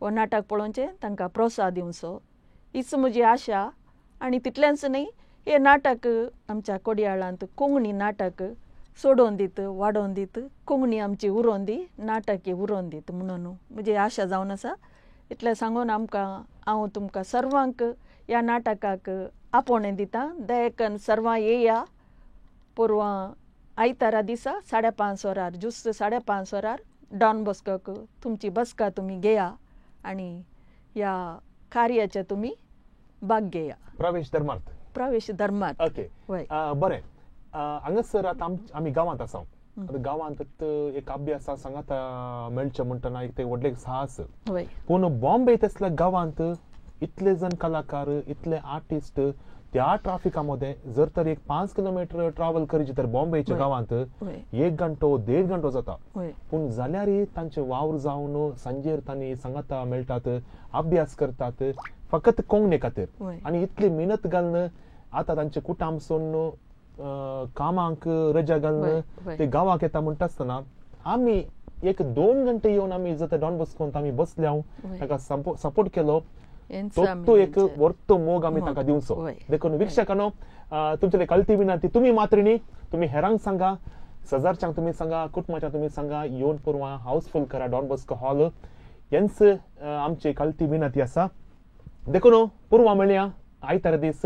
हो नाटक पळोवचें, तांकां प्रोत्साहन दिवचो हीच म्हजी आशा. आनी तितलेंच न्हय, हे नाटक आमच्या कोडयाळांत कोंकणी नाटक सोडोवन दीत, वाडोवन दीत, कोंकणी आमची उरोवन दी, नाटक उरोवन दीत म्हणून म्हजी आशा जावन आसा. इतलें सांगून हांव तुमकां सर्वांक ह्या नाटकाक आपोवणें दितां. दयेकन सर्वां येया परवां आयतारा दिसा 5:30 वरार, जुस्त 5:30 वरार डॉन बॉस्काक तुमची बसका तुमी घेया आनी ह्या कार्याचे तुमी भाग घेया. प्रवेश धर्मार्थ. ओके, बरें. हांगासर आतां आमी गांवांत आसा. गांवांत एक अभ्यासा सांगात मेळचें म्हणटना एक ते व्हडलें साहस. पूण बॉम्बे तसल्या गांवांत इतले जण कलाकार, इतले आर्टिस्ट त्या ट्राफिका मध्ये जर तर एक 5 किलोमीटर ट्रॅव्हल करचे तर बॉम्बेच्या गांवांत 1 घंटो 1.5 घंटो जाता. पूण जाल्यार तांचे वावर जावन सांजेर तांणी सांगाता मेळटात, अभ्यास करतात फकत कोंकणी खातीर. आनी इतली मेहनत घालून आतां तांचे कुटुंब सोडून कामांक रजा घालून ते गांवाक येता म्हणटा आसतना आमी एक 2 घंटे येवन आमी जर डॉन बॉस्कोंत आमी बसल्या ताका सपोर्ट केलो, तो एक वर्तो मोग आमी ताका दिवचो. देखून वीक्षकांनो, तुमचे कळती विनंती, तुम्ही मात्र न्ही, तुम्ही हेरांक सांगा, शेजारच्यांक तुम्ही सांगा, कुटुंबाच्या तुम्ही सांगा, येवन परवां हाऊसफुल करा डॉन बॉस्को हॉल. हेंच आमची कळती विनंती आसा. देखून परवां मेळया आयतार दीस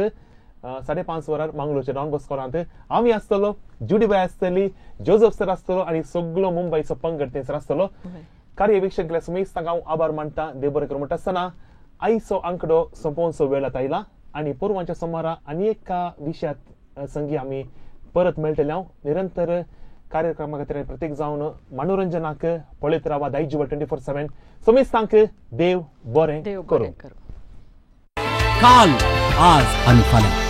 5:30 वरार मंगळूरच्या डॉन बॉस्कोरांत आम्ही आसतलो, जुडीबाई आसतली, जोझफ सर आसतलो आणि सगळो मुंबईचो पंगड थंयसर आसतलो. कार्य वीक्षक केल्या सुमेश तांकां हांव आभार मानता. देव बरें करूं म्हणटा आसतना आयचो आंकडो सोंपोवचो वेळ आतां आयला आणि पोरवांच्या सोमारा आनी एका विशयांत संगी आमी परत मेळटले. हांव निरंतर कार्यक्रमा खातीर प्रत्येक जावन मनोरंजनाक पळयत रावा दायज 24/7. सुमेश तांक देव बरें करूं. काल आज आणि फाल्यां.